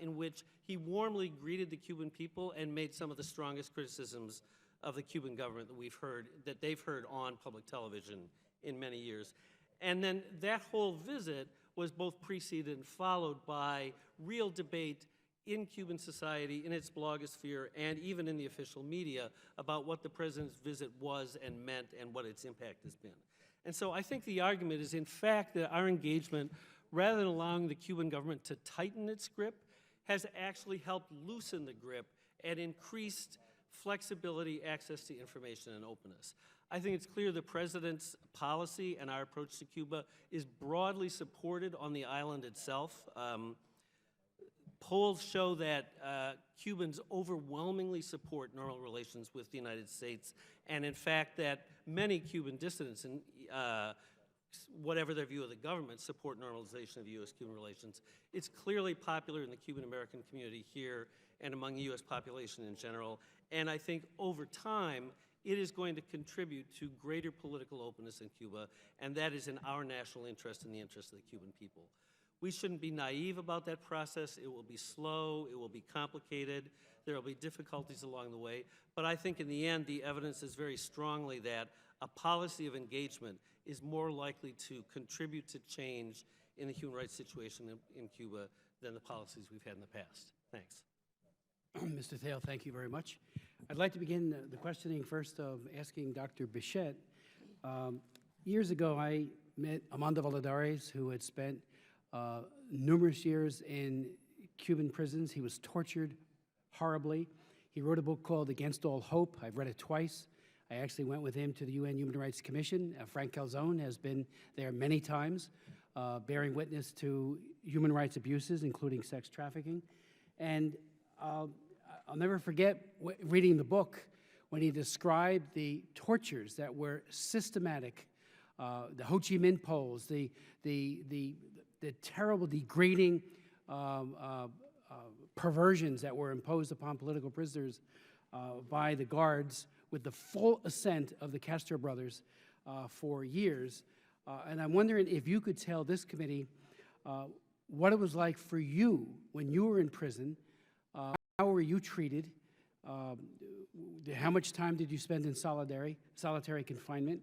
in which he warmly greeted the Cuban people and made some of the strongest criticisms of the Cuban government that they've heard on public television in many years. And then that whole visit was both preceded and followed by real debate in Cuban society, in its blogosphere, and even in the official media about what the president's visit was and meant and what its impact has been. And so I think the argument is, in fact, that our engagement, rather than allowing the Cuban government to tighten its grip, has actually helped loosen the grip and increased flexibility, access to information, and openness. I think it's clear the president's policy and our approach to Cuba is broadly supported on the island itself. Polls show that Cubans overwhelmingly support normal relations with the United States, and in fact that many Cuban dissidents, and whatever their view of the government, support normalization of U.S.-Cuban relations. It's clearly popular in the Cuban-American community here and among the U.S. population in general, and I think over time it is going to contribute to greater political openness in Cuba, and that is in our national interest and the interest of the Cuban people. We shouldn't be naive about that process. It will be slow, it will be complicated, there will be difficulties along the way, but I think in the end the evidence is very strongly that a policy of engagement is more likely to contribute to change in the human rights situation in Cuba than the policies we've had in the past. Thanks. Mr. Thale, thank you very much. I'd like to begin the questioning first of asking Dr. Bichette. Years ago, I met Armando Valladares, who had spent numerous years in Cuban prisons. He was tortured horribly. He wrote a book called Against All Hope. I've read it twice. I actually went with him to the UN Human Rights Commission. Frank Calzone has been there many times, bearing witness to human rights abuses, including sex trafficking. And I'll never forget reading the book when he described the tortures that were systematic, the Ho Chi Minh polls, the terrible, degrading perversions that were imposed upon political prisoners by the guards with the full assent of the Castro brothers for years. And I'm wondering if you could tell this committee what it was like for you when you were in prison. How were you treated? How much time did you spend in solitary confinement?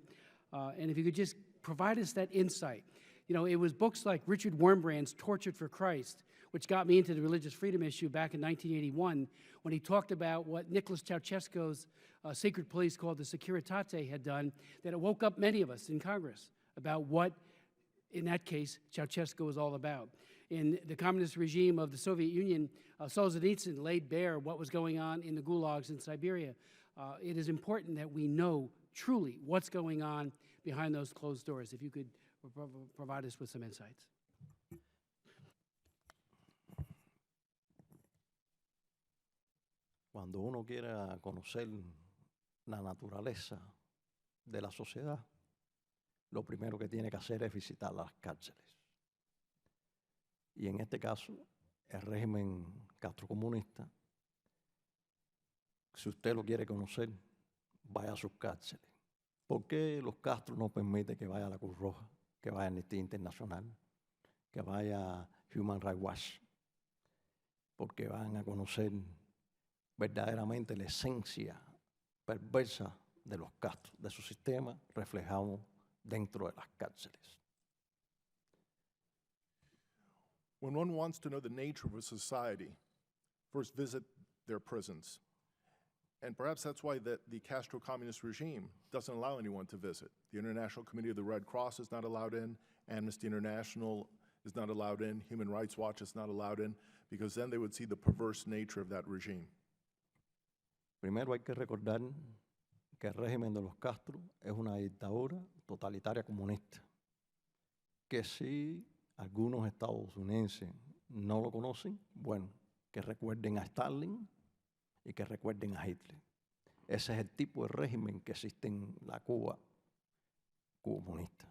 And if you could just provide us that insight. You know, it was books like Richard Wurmbrand's Tortured for Christ, which got me into the religious freedom issue back in 1981, when he talked about what Nicholas Ceausescu's secret police called the Securitate had done, that it woke up many of us in Congress about what, in that case, Ceausescu was all about. In the communist regime of the Soviet Union, Solzhenitsyn laid bare what was going on in the gulags in Siberia. It is important that we know truly what's going on behind those closed doors. If you could provide us with some insights. Cuando uno quiera conocer la naturaleza de la sociedad, lo primero que tiene que hacer es visitar las cárceles. Y en este caso, el régimen castrocomunista, si usted lo quiere conocer, vaya a sus cárceles. ¿Por qué los Castro no permiten que vaya a la Cruz Roja, que vaya a Amnistía Internacional, que vaya a Human Rights Watch? Porque van a conocer verdaderamente la esencia perversa de los Castro, de su sistema reflejado dentro de las cárceles. When one wants to know the nature of a society, first visit their prisons. And perhaps that's why the Castro communist regime doesn't allow anyone to visit. The International Committee of the Red Cross is not allowed in, Amnesty International is not allowed in, Human Rights Watch is not allowed in, because then they would see the perverse nature of that regime. Primero hay que recordar que el régimen de los Castro es una dictadura totalitaria comunista, que si algunos estadounidenses no lo conocen, bueno, que recuerden a Stalin y que recuerden a Hitler. Ese es el tipo de régimen que existe en la Cuba comunista.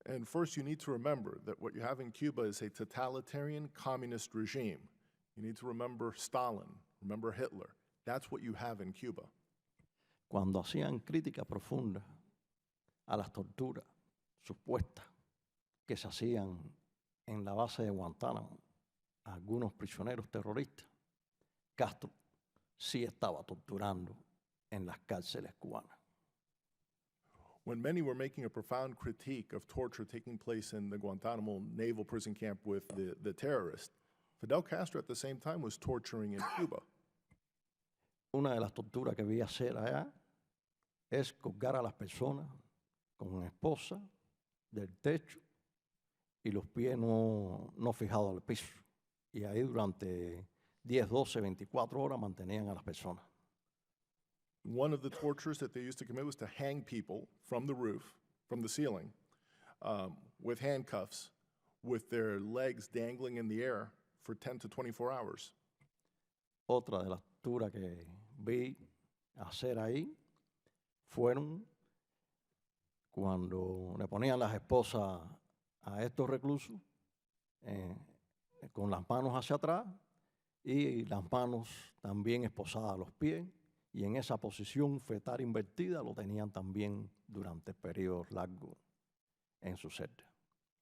And first you need to remember that what you have in Cuba is a totalitarian communist regime. You need to remember Stalin, remember Hitler. That's what you have in Cuba. Cuando hacían crítica profunda a las torturas supuestas que se hacían en la base de Guantánamo a algunos prisioneros terroristas, Castro sí estaba torturando en las cárceles cubanas. When many were making a profound critique of torture taking place in the Guantanamo naval prison camp with the terrorists, Fidel Castro at the same time was torturing in Cuba. Una de las torturas que vi hacer allá es colgar a las personas con esposa del techo y los pies no fijados al piso. Y ahí durante 10, 12, 24 horas mantenían a las personas. One of the tortures that they used to commit was to hang people from the roof, from the ceiling, with handcuffs, with their legs dangling in the air for 10 to 24 hours. Otra de las torturas que vi hacer ahí fueron cuando le ponían las esposas a estos reclusos con las manos hacia atrás y las manos también esposadas a los pies, y en esa posición fetal invertida lo tenían también durante periodos largos en su celda.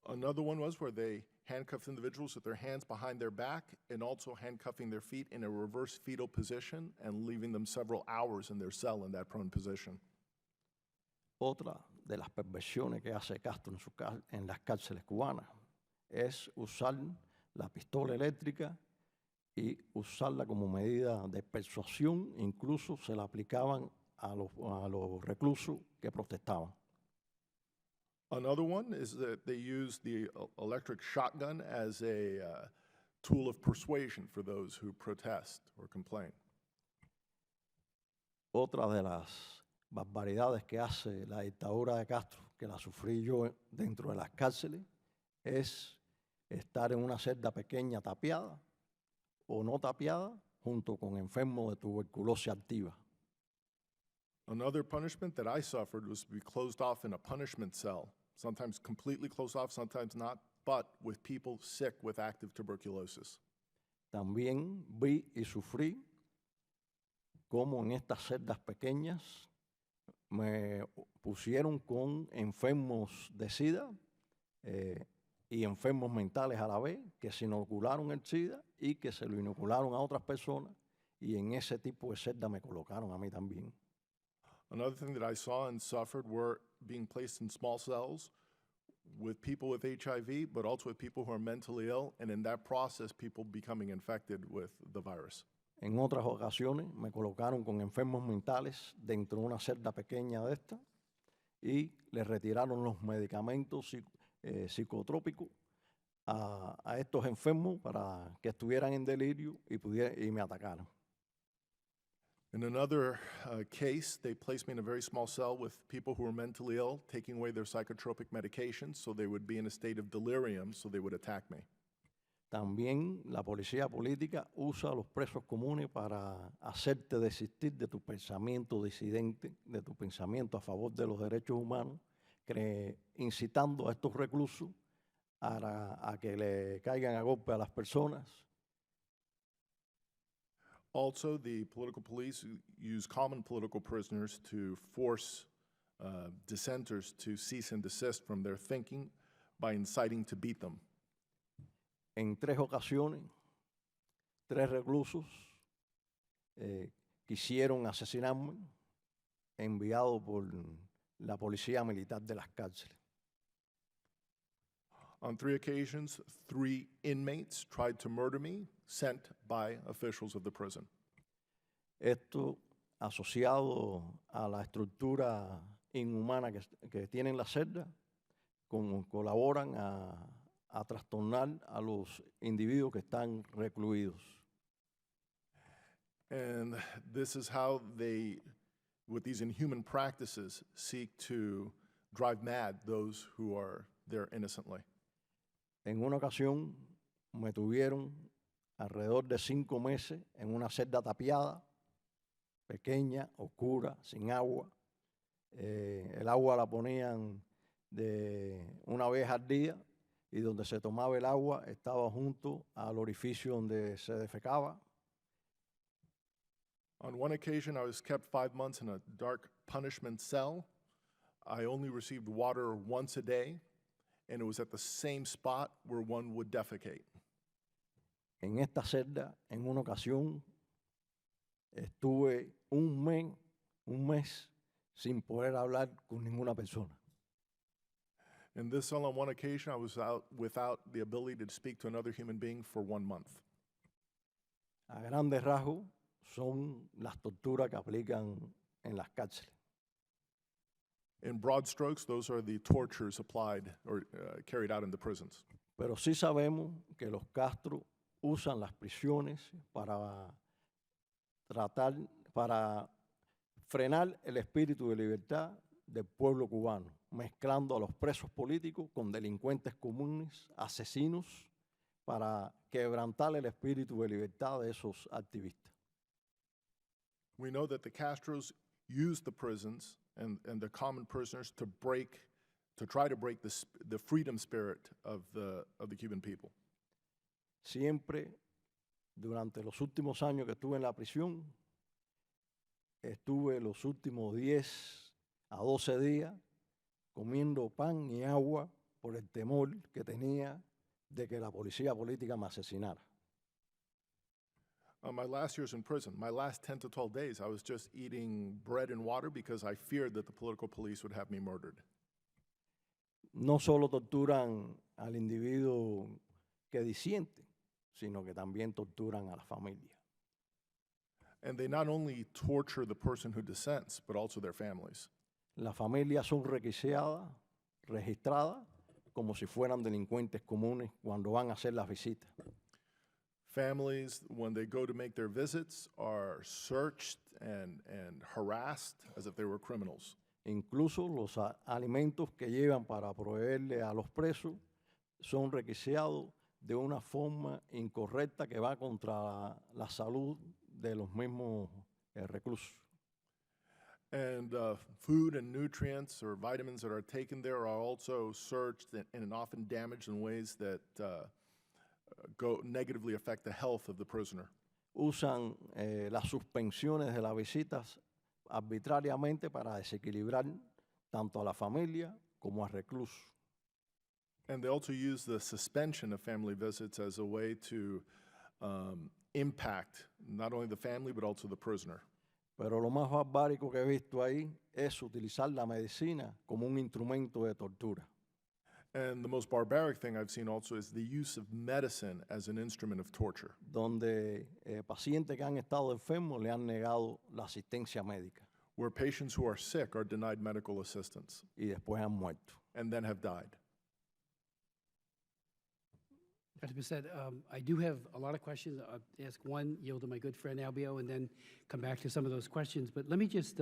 Another one was where they handcuffed individuals with their hands behind their back and also handcuffing their feet in a reverse fetal position and leaving them several hours in their cell in that prone position. Otra de las perversiones que hace Castro en las cárceles cubanas es usar la pistola eléctrica y usarla como medida de persuasión. Incluso se la aplicaban a los reclusos que protestaban. Another one is that they use the electric shotgun as a tool of persuasion for those who protest or complain. Otra de las barbaridades que hace la dictadura de Castro, que la sufrí yo dentro de las cárceles, es estar en una celda pequeña tapiada o no tapiada, junto con enfermos de tuberculosis activa. Another punishment that I suffered was to be closed off in a punishment cell, sometimes completely closed off, sometimes not, but with people sick with active tuberculosis. También vi y sufrí cómo en estas celdas pequeñas me pusieron con enfermos de SIDA y enfermos mentales a la vez, que se inocularon el SIDA y que se lo inocularon a otras personas, y en ese tipo de celda me colocaron a mí también. Another thing that I saw and suffered were being placed in small cells with people with HIV, but also with people who are mentally ill, and in that process, people becoming infected with the virus. En otras ocasiones me colocaron con enfermos mentales dentro de una celda pequeña de esta y les retiraron los medicamentos psicotrópicos a estos enfermos para que estuvieran en delirio y me atacaran. In another case, they placed me in a very small cell with people who were mentally ill, taking away their psychotropic medications, so they would be in a state of delirium, so they would attack me. También la policía política usa a los presos comunes para hacerte desistir de tu pensamiento disidente, de tu pensamiento a favor de los derechos humanos, incitando a estos reclusos a que le caigan a golpe a las personas. Also, the political police use common political prisoners to force dissenters to cease and desist from their thinking by inciting to beat them. En 3 ocasiones, 3 reclusos quisieron asesinarme, enviados por la policía militar de las cárceles. On 3 occasions, 3 inmates tried to murder me, sent by officials of the prison. Esto asociado a la estructura inhumana que tienen las celdas, colaboran a trastornar a los individuos que están recluidos. And this is how they, with these inhuman practices, seek to drive mad those who are there innocently. En una ocasión me tuvieron alrededor de 5 meses en una celda tapiada, pequeña, oscura, sin agua. El agua la ponían de una vez al día y donde se tomaba el agua estaba junto al orificio donde se defecaba. On one occasion, I was kept 5 months in a dark punishment cell. I only received water once a day, and it was at the same spot where one would defecate. En esta celda, en una ocasión, estuve un mes sin poder hablar con ninguna persona. In this cell, on one occasion, I was out without the ability to speak to another human being for 1 month. A grandes rasgos, son las torturas que aplican en las cárceles. In broad strokes, those are the tortures applied or carried out in the prisons. Pero sí sabemos que los Castro usan las prisiones para frenar el espíritu de libertad del pueblo cubano, mezclando a los presos políticos con delincuentes comunes, asesinos, para quebrantar el espíritu de libertad de esos activistas. We know that the Castros use the prisons and the common prisoners to try to break the freedom spirit of the Cuban people. Siempre, durante los últimos años que estuve en la prisión, estuve los últimos 10 a 12 días comiendo pan y agua por el temor que tenía de que la policía política me asesinara. My last years in prison, my last 10 to 12 days, I was just eating bread and water because I feared that the political police would have me murdered. No solo torturan al individuo que disiente, sino que también torturan a la familia. And they not only torture the person who dissents, but also their families. Las familias son requisadas, registradas, como si fueran delincuentes comunes cuando van a hacer las visitas. Families, when they go to make their visits, are searched and harassed as if they were criminals. Incluso los alimentos que llevan para proveerle a los presos son requisados de una forma incorrecta que va contra la salud de los mismos reclusos. And food and nutrients or vitamins that are taken there are also searched and often damaged in ways that go negatively affect the health of the prisoner. Usan las suspensiones de las visitas arbitrariamente para desequilibrar tanto a la familia como al recluso. And they also use the suspension of family visits as a way to impact not only the family but also the prisoner. Pero lo más barbárico que he visto ahí es utilizar la medicina como un instrumento de tortura. And the most barbaric thing I've seen also is the use of medicine as an instrument of torture, Donde pacientes que han estado enfermos le han negado la asistencia médica where patients who are sick are denied medical assistance y después han muerto. and then have died. Dr. Bissett, I do have a lot of questions. I'll ask one, yield to my good friend Albio, and then come back to some of those questions. But let me just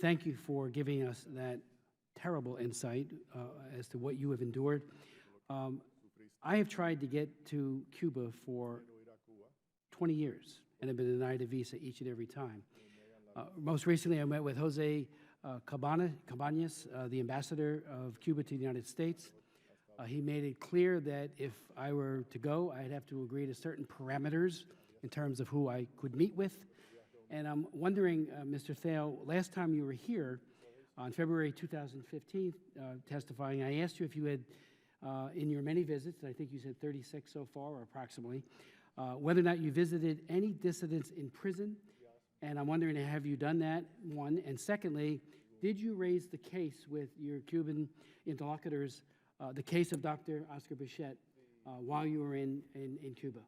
thank you for giving us that terrible insight as to what you have endured. I have tried to get to Cuba for 20 years and have been denied a visa each and every time. Most recently, I met with Jose Cabañas, the ambassador of Cuba to the United States. He made it clear that if I were to go, I'd have to agree to certain parameters in terms of who I could meet with. And I'm wondering, Mr. Thale, last time you were here on February 2015 testifying, I asked you if you had, in your many visits, I think you said 36 so far, or approximately, whether or not you visited any dissidents in prison. And I'm wondering, have you done that, one? And secondly, did you raise the case with your Cuban interlocutors, the case of Dr. Oscar Bichette, while you were in Cuba?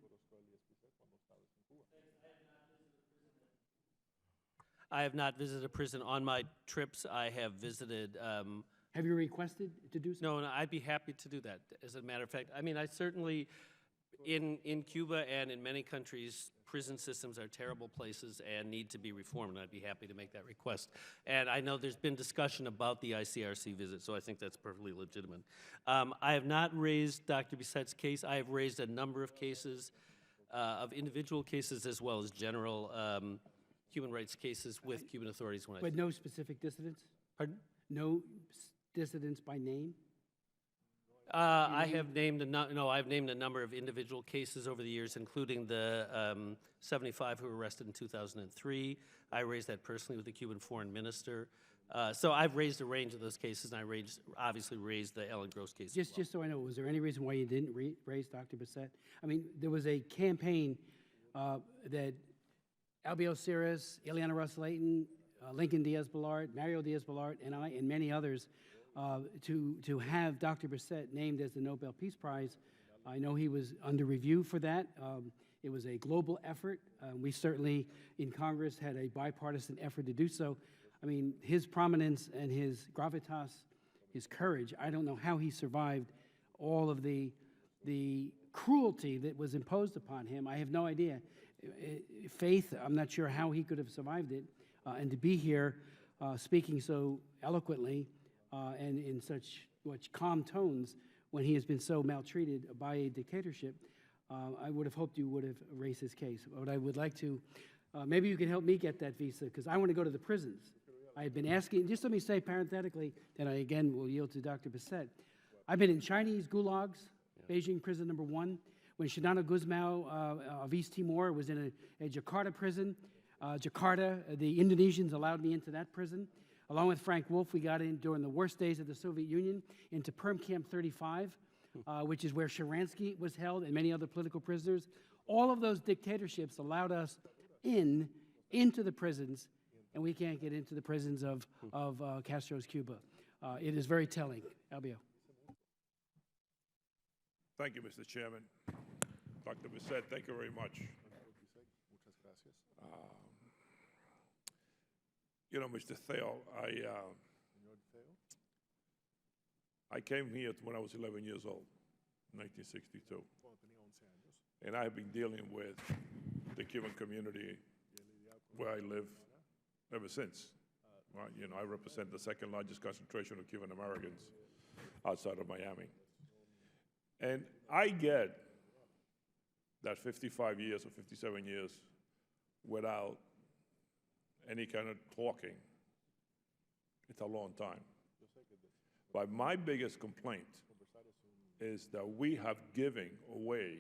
I have not visited a prison. On my trips, I have visited. Have you requested to do so? No, and I'd be happy to do that, as a matter of fact. I mean, I certainly, in Cuba and in many countries, prison systems are terrible places and need to be reformed, and I'd be happy to make that request. And I know there's been discussion about the ICRC visit, so I think that's perfectly legitimate. I have not raised Dr. Bichette's case. I have raised a number of cases, of individual cases as well as general human rights cases with Cuban authorities. But no specific dissidents? Pardon? No dissidents by name? I have named I've named a number of individual cases over the years, including the 75 who were arrested in 2003. I raised that personally with the Cuban foreign minister. So I've raised a range of those cases, and I obviously raised the Ellen Gross case. Just so I know, was there any reason why you didn't raise Dr. Bissett? I mean, there was a campaign that Albio Ceres, Ileana Russ-Layton, Lincoln Diaz-Balart, Mario Diaz-Balart, and I, and many others, to have Dr. Bissett named as the Nobel Peace Prize. I know he was under review for that. It was a global effort. We certainly, in Congress, had a bipartisan effort to do so. I mean, his prominence and his gravitas, his courage, I don't know how he survived all of the cruelty that was imposed upon him. I have no idea. Faith, I'm not sure how he could have survived it. And to be here speaking so eloquently and in such calm tones when he has been so maltreated by a dictatorship, I would have hoped you would have raised his case. But I would like to, maybe you can help me get that visa, because I want to go to the prisons. I have been asking, just let me say parenthetically, then I again will yield to Dr. Bissett. I've been in Chinese gulags, Beijing prison number 1, when Shadana Guzmao of East Timor was in a Jakarta prison. Jakarta, the Indonesians allowed me into that prison. Along with Frank Wolf, we got in during the worst days of the Soviet Union into Perm Camp 35, which is where Sharansky was held and many other political prisoners. All of those dictatorships allowed us into the prisons, and we can't get into the prisons of Castro's Cuba. It is very telling. Albio. Thank you, Mr. Chairman. Dr. Bissett, thank you very much. You know, Mr. Thale, I came here when I was 11 years old, 1962. And I've been dealing with the Cuban community where I live ever since. Well, you know, I represent the second largest concentration of Cuban Americans outside of Miami. And I get that 55 years or 57 years without any kind of talking, it's a long time. But my biggest complaint is that we have given away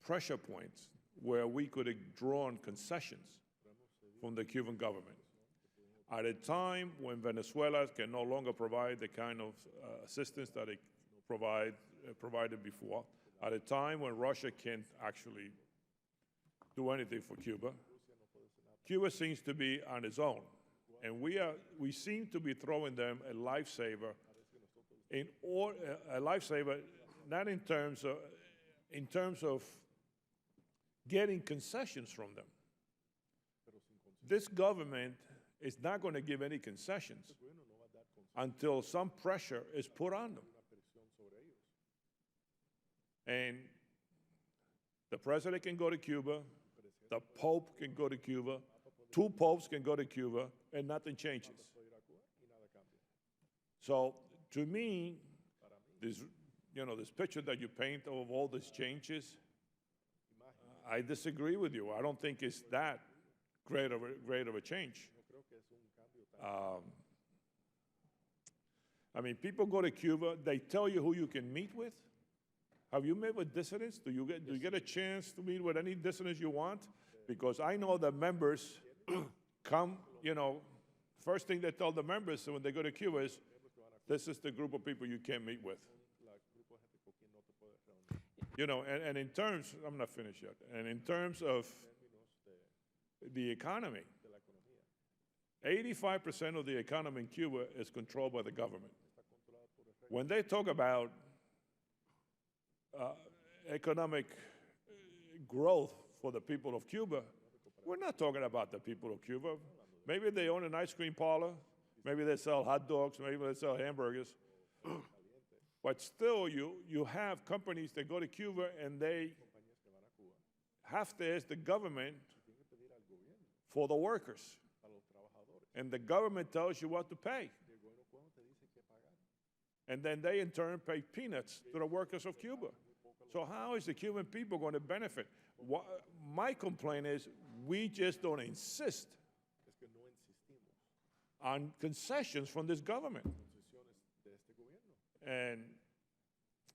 pressure points where we could have drawn concessions from the Cuban government. At a time when Venezuela can no longer provide the kind of assistance that it provided before, at a time when Russia can't actually do anything for Cuba, Cuba seems to be on its own. And we seem to be throwing them a lifesaver, a lifesaver not in terms of getting concessions from them. This government is not going to give any concessions until some pressure is put on them. And the president can go to Cuba, the Pope can go to Cuba, 2 popes can go to Cuba, and nothing changes. So to me, this picture that you paint of all these changes, I disagree with you. I don't think it's that great of a change. I mean, people go to Cuba, they tell you who you can meet with. Have you met with dissidents? Do you get a chance to meet with any dissidents you want? Because I know the members come, first thing they tell the members when they go to Cuba is, this is the group of people you can't meet with. And in terms, I'm not finished yet, and in terms of the economy, 85% of the economy in Cuba is controlled by the government. When they talk about economic growth for the people of Cuba, we're not talking about the people of Cuba. Maybe they own an ice cream parlor, maybe they sell hot dogs, maybe they sell hamburgers. But still, you have companies that go to Cuba and they have to ask the government for the workers. And the government tells you what to pay. And then they in turn pay peanuts to the workers of Cuba. So how is the Cuban people going to benefit? My complaint is we just don't insist on concessions from this government. And,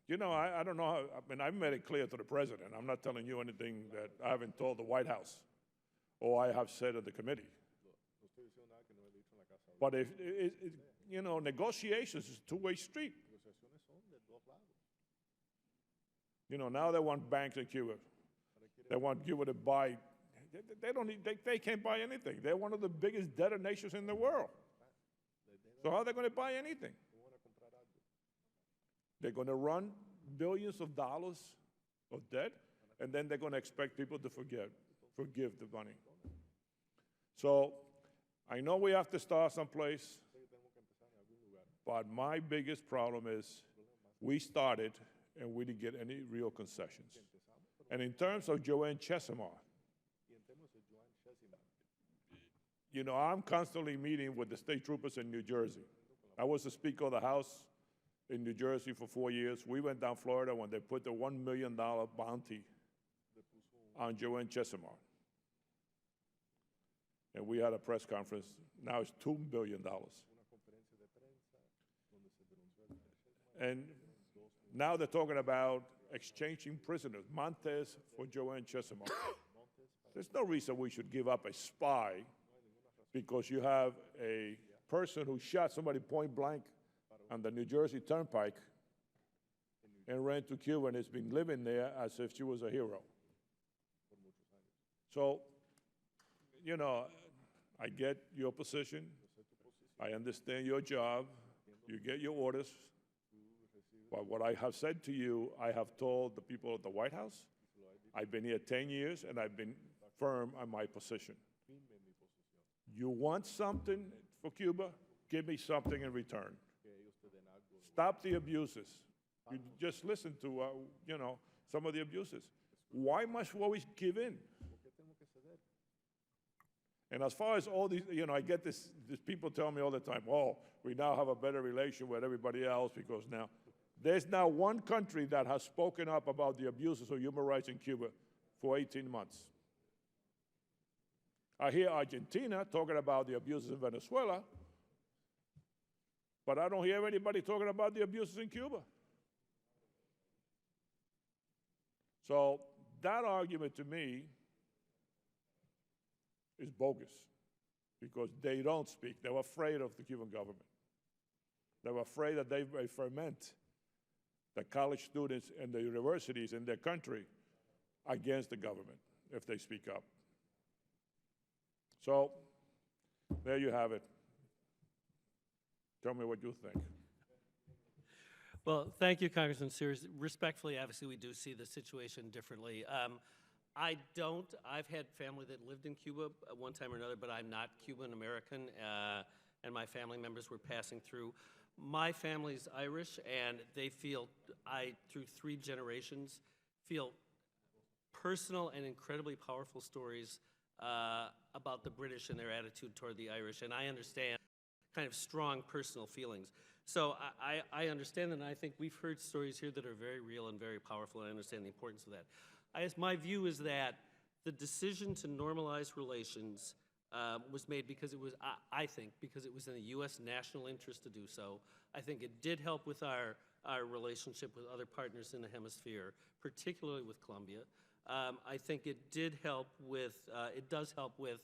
I don't know how, I've made it clear to the president. I'm not telling you anything that I haven't told the White House or I have said at the committee. But if negotiations is a two-way street. Now they want banks in Cuba. They want Cuba to buy. They can't buy anything. They're one of the biggest debtor nations in the world. So how are they going to buy anything? They're going to run billions of dollars of debt, and then they're going to expect people to forgive the money. So I know we have to start someplace, but my biggest problem is we started and we didn't get any real concessions. And in terms of Joanne Chesimard, I'm constantly meeting with the state troopers in New Jersey. I was the Speaker of the House in New Jersey for 4 years. We went down Florida when they put the $1 million bounty on Joanne Chesimard. And we had a press conference. Now it's $2 billion. And now they're talking about exchanging prisoners, Montes for Joanne Chesimard. There's no reason we should give up a spy because you have a person who shot somebody point blank on the New Jersey Turnpike and ran to Cuba and has been living there as if she was a hero. So, I get your position. I understand your job. You get your orders. But what I have said to you, I have told the people at the White House. I've been here 10 years, and I've been firm on my position. You want something for Cuba? Give me something in return. Stop the abuses. You just listen to, some of the abuses. Why must we always give in? And as far as all these, I get these people tell me all the time, oh, we now have a better relation with everybody else because now, There's now one country that has spoken up about the abuses of human rights in Cuba for 18 months. I hear Argentina talking about the abuses in Venezuela, but I don't hear anybody talking about the abuses in Cuba. So that argument to me is bogus because they don't speak. They were afraid of the Cuban government. They were afraid that they may ferment the college students and the universities in their country against the government if they speak up. So there you have it. Tell me what you think. Well, thank you, Congressman Sears. Respectfully, obviously, we do see the situation differently. I've had family that lived in Cuba at one time or another, but I'm not Cuban American, and my family members were passing through. My family's Irish, and they feel, through 3 generations, feel personal and incredibly powerful stories about the British and their attitude toward the Irish, and I understand kind of strong personal feelings. So I understand that, and I think we've heard stories here that are very real and very powerful, and I understand the importance of that. My view is that the decision to normalize relations was made because it was, I think, because it was in the U.S. national interest to do so. I think it did help with our relationship with other partners in the hemisphere, particularly with Colombia. I think it did help with, it does help with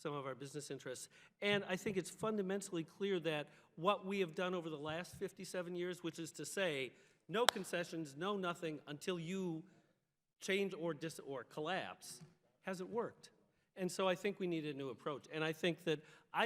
some of our business interests. And I think it's fundamentally clear that what we have done over the last 57 years, which is to say, no concessions, no nothing until you change or collapse, hasn't worked. And so I think we need a new approach. And I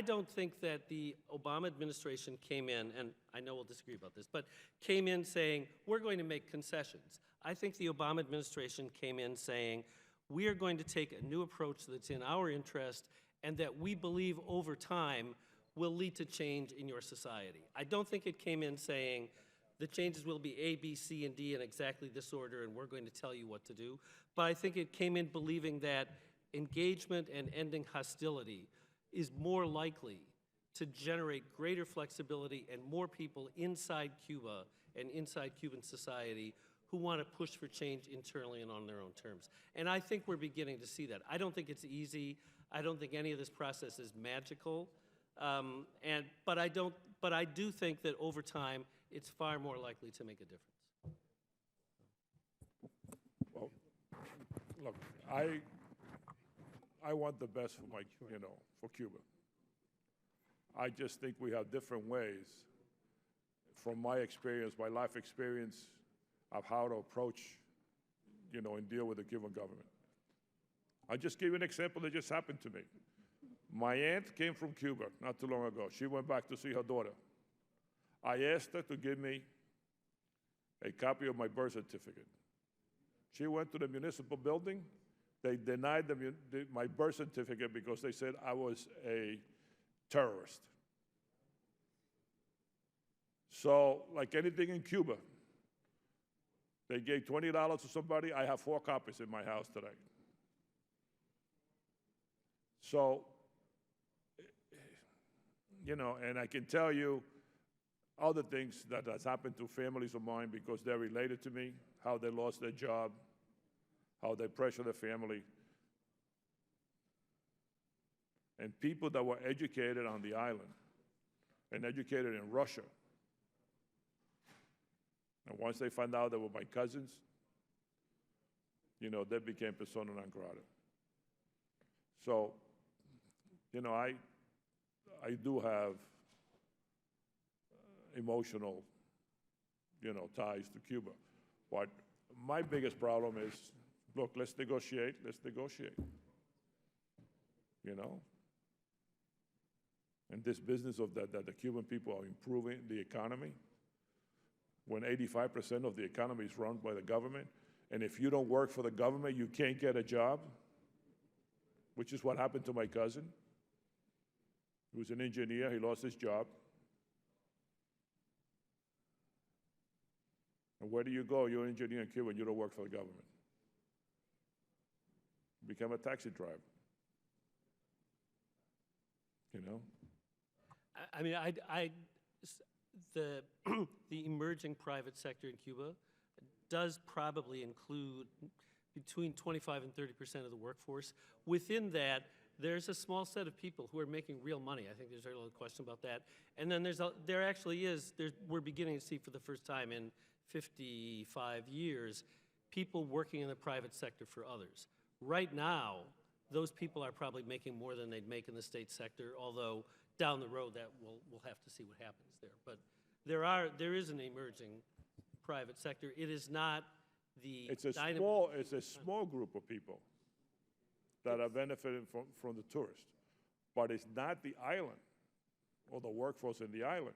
don't think that the Obama administration came in, and I know we'll disagree about this, but came in saying, we're going to make concessions. I think the Obama administration came in saying, we are going to take a new approach that's in our interest and that we believe over time will lead to change in your society. I don't think it came in saying, the changes will be A, B, C, and D in exactly this order, and we're going to tell you what to do. But I think it came in believing that engagement and ending hostility is more likely to generate greater flexibility and more people inside Cuba and inside Cuban society who want to push for change internally and on their own terms. And I think we're beginning to see that. I don't think it's easy. I don't think any of this process is magical. But I do think that over time, it's far more likely to make a difference. Well, look, I want the best for for Cuba. I just think we have different ways, from my experience, my life experience, of how to approach, and deal with the Cuban government. I'll just give you an example that just happened to me. My aunt came from Cuba not too long ago. She went back to see her daughter. I asked her to give me a copy of my birth certificate. She went to the municipal building. They denied my birth certificate because they said I was a terrorist. So, like anything in Cuba, they gave $20 to somebody. I have 4 copies in my house today. So, and I can tell you other things that has happened to families of mine because they're related to me, how they lost their job, how they pressure their family. And people that were educated on the island and educated in Russia. And once they found out they were my cousins, they became persona non grata. So, I do have emotional, ties to Cuba. But my biggest problem is, look, let's negotiate. And this business of that the Cuban people are improving the economy, when 85% of the economy is run by the government, and if you don't work for the government, you can't get a job, which is what happened to my cousin. He was an engineer. He lost his job. And where do you go? You're an engineer in Cuba, and you don't work for the government. Become a taxi driver. I mean, The, the emerging private sector in Cuba does probably include between 25 and 30% of the workforce. Within that, there's a small set of people who are making real money. I think there's a little question about that. And then there actually is, we're beginning to see for the first time in 55 years, people working in the private sector for others. Right now, those people are probably making more than they'd make in the state sector, although down the road that we'll have to see what happens there. But there is an emerging private sector. It is not the It's a small group of people that are benefiting from the tourists, but it's not the island or the workforce in the island.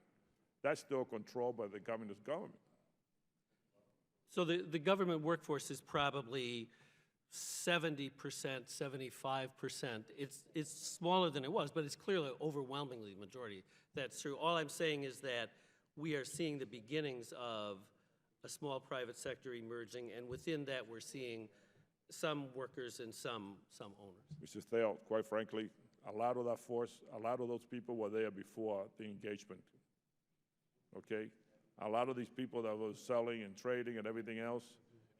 That's still controlled by the communist government. So the government workforce is probably 70%, 75%. It's smaller than it was, but it's clearly overwhelmingly the majority. That's true. All I'm saying is that we are seeing the beginnings of a small private sector emerging, and within that we're seeing some workers and some owners. Mr. Theo, quite frankly, a lot of that force, a lot of those people were there before the engagement, okay? A lot of these people that were selling and trading and everything else,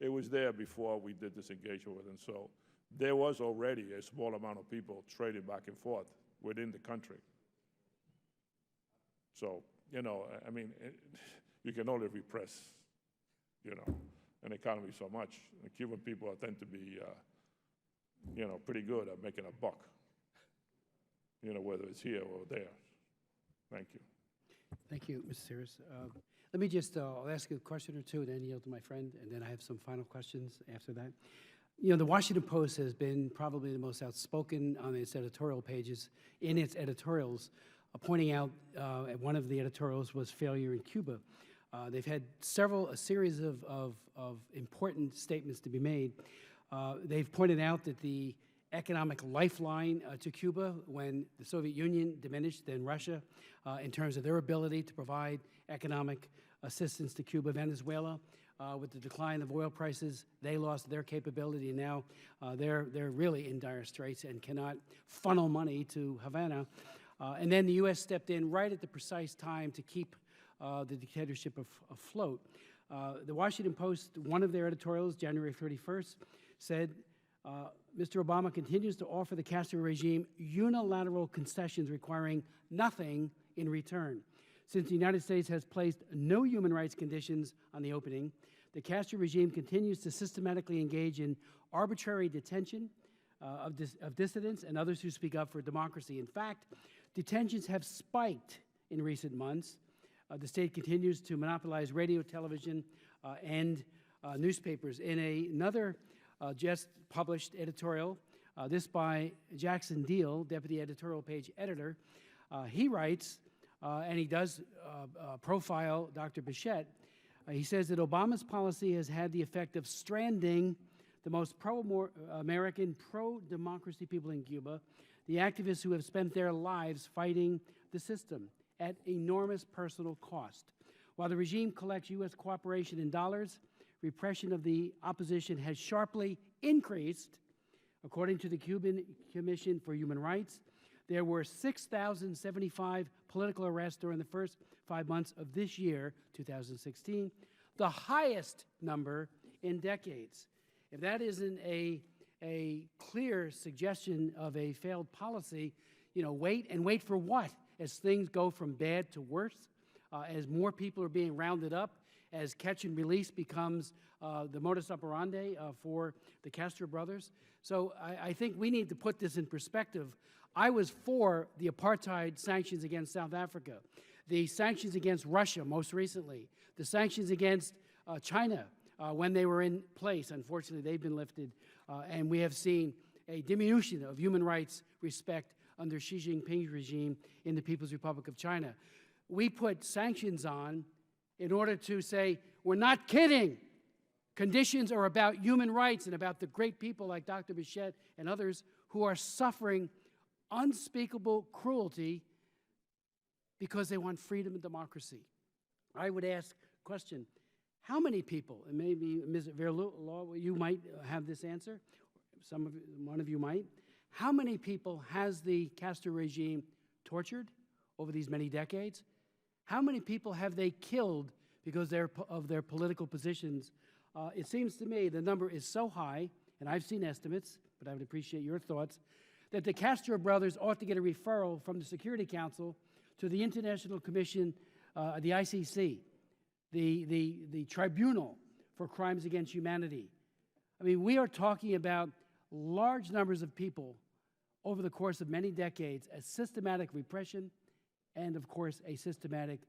it was there before we did this engagement with them. So there was already a small amount of people trading back and forth within the country. So, you know, I mean, you can only repress, you know, an economy so much. The Cuban people tend to be, you know, pretty good at making a buck, you know, whether it's here or there. Thank you. Thank you, Mr. Sears. Let me just, I'll ask you a question or two, and then yield to my friend, and then I have some final questions after that. You know, the Washington Post has been probably the most outspoken on its editorial pages, in its editorials, pointing out, one of the editorials was failure in Cuba. They've had a series of important statements to be made. They've pointed out that the economic lifeline to Cuba when the Soviet Union diminished, then Russia, in terms of their ability to provide economic assistance to Cuba. Venezuela, with the decline of oil prices, they lost their capability, and now they're really in dire straits and cannot funnel money to Havana. And then the U.S. stepped in right at the precise time to keep the dictatorship afloat. The Washington Post, one of their editorials, January 31st, said, Mr. Obama continues to offer the Castro regime unilateral concessions requiring nothing in return. Since the United States has placed no human rights conditions on the opening, the Castro regime continues to systematically engage in arbitrary detention of dissidents and others who speak up for democracy. In fact, detentions have spiked in recent months. The state continues to monopolize radio, television, and newspapers. In another just published editorial, this by Jackson Deal, deputy editorial page editor, he writes, and he does profile Dr. Bichette. He says that Obama's policy has had the effect of stranding the most pro-American, pro-democracy people in Cuba, the activists who have spent their lives fighting the system at enormous personal cost. While the regime collects U.S. cooperation in dollars, repression of the opposition has sharply increased. According to the Cuban Commission for Human Rights, there were 6,075 political arrests during the first 5 months of this year, 2016, the highest number in decades. If that isn't a clear suggestion of a failed policy, you know, wait for what? As things go from bad to worse, as more people are being rounded up, as catch and release becomes the modus operandi for the Castro brothers. So I think we need to put this in perspective. I was for the apartheid sanctions against South Africa, the sanctions against Russia most recently, the sanctions against China when they were in place. Unfortunately, they've been lifted, and we have seen a diminution of human rights respect under Xi Jinping's regime in the People's Republic of China. We put sanctions on in order to say, we're not kidding. Conditions are about human rights and about the great people like Dr. Bichette and others who are suffering unspeakable cruelty because they want freedom and democracy. I would ask a question, how many people, and maybe Ms. Verlaw, you might have this answer, one of you might, how many people has the Castro regime tortured over these many decades? How many people have they killed because of their political positions? It seems to me the number is so high, and I've seen estimates, but I would appreciate your thoughts, that the Castro brothers ought to get a referral from the Security Council to the International Commission, the ICC, the Tribunal for Crimes Against Humanity. I mean, we are talking about large numbers of people over the course of many decades, as systematic repression and, of course, a systematic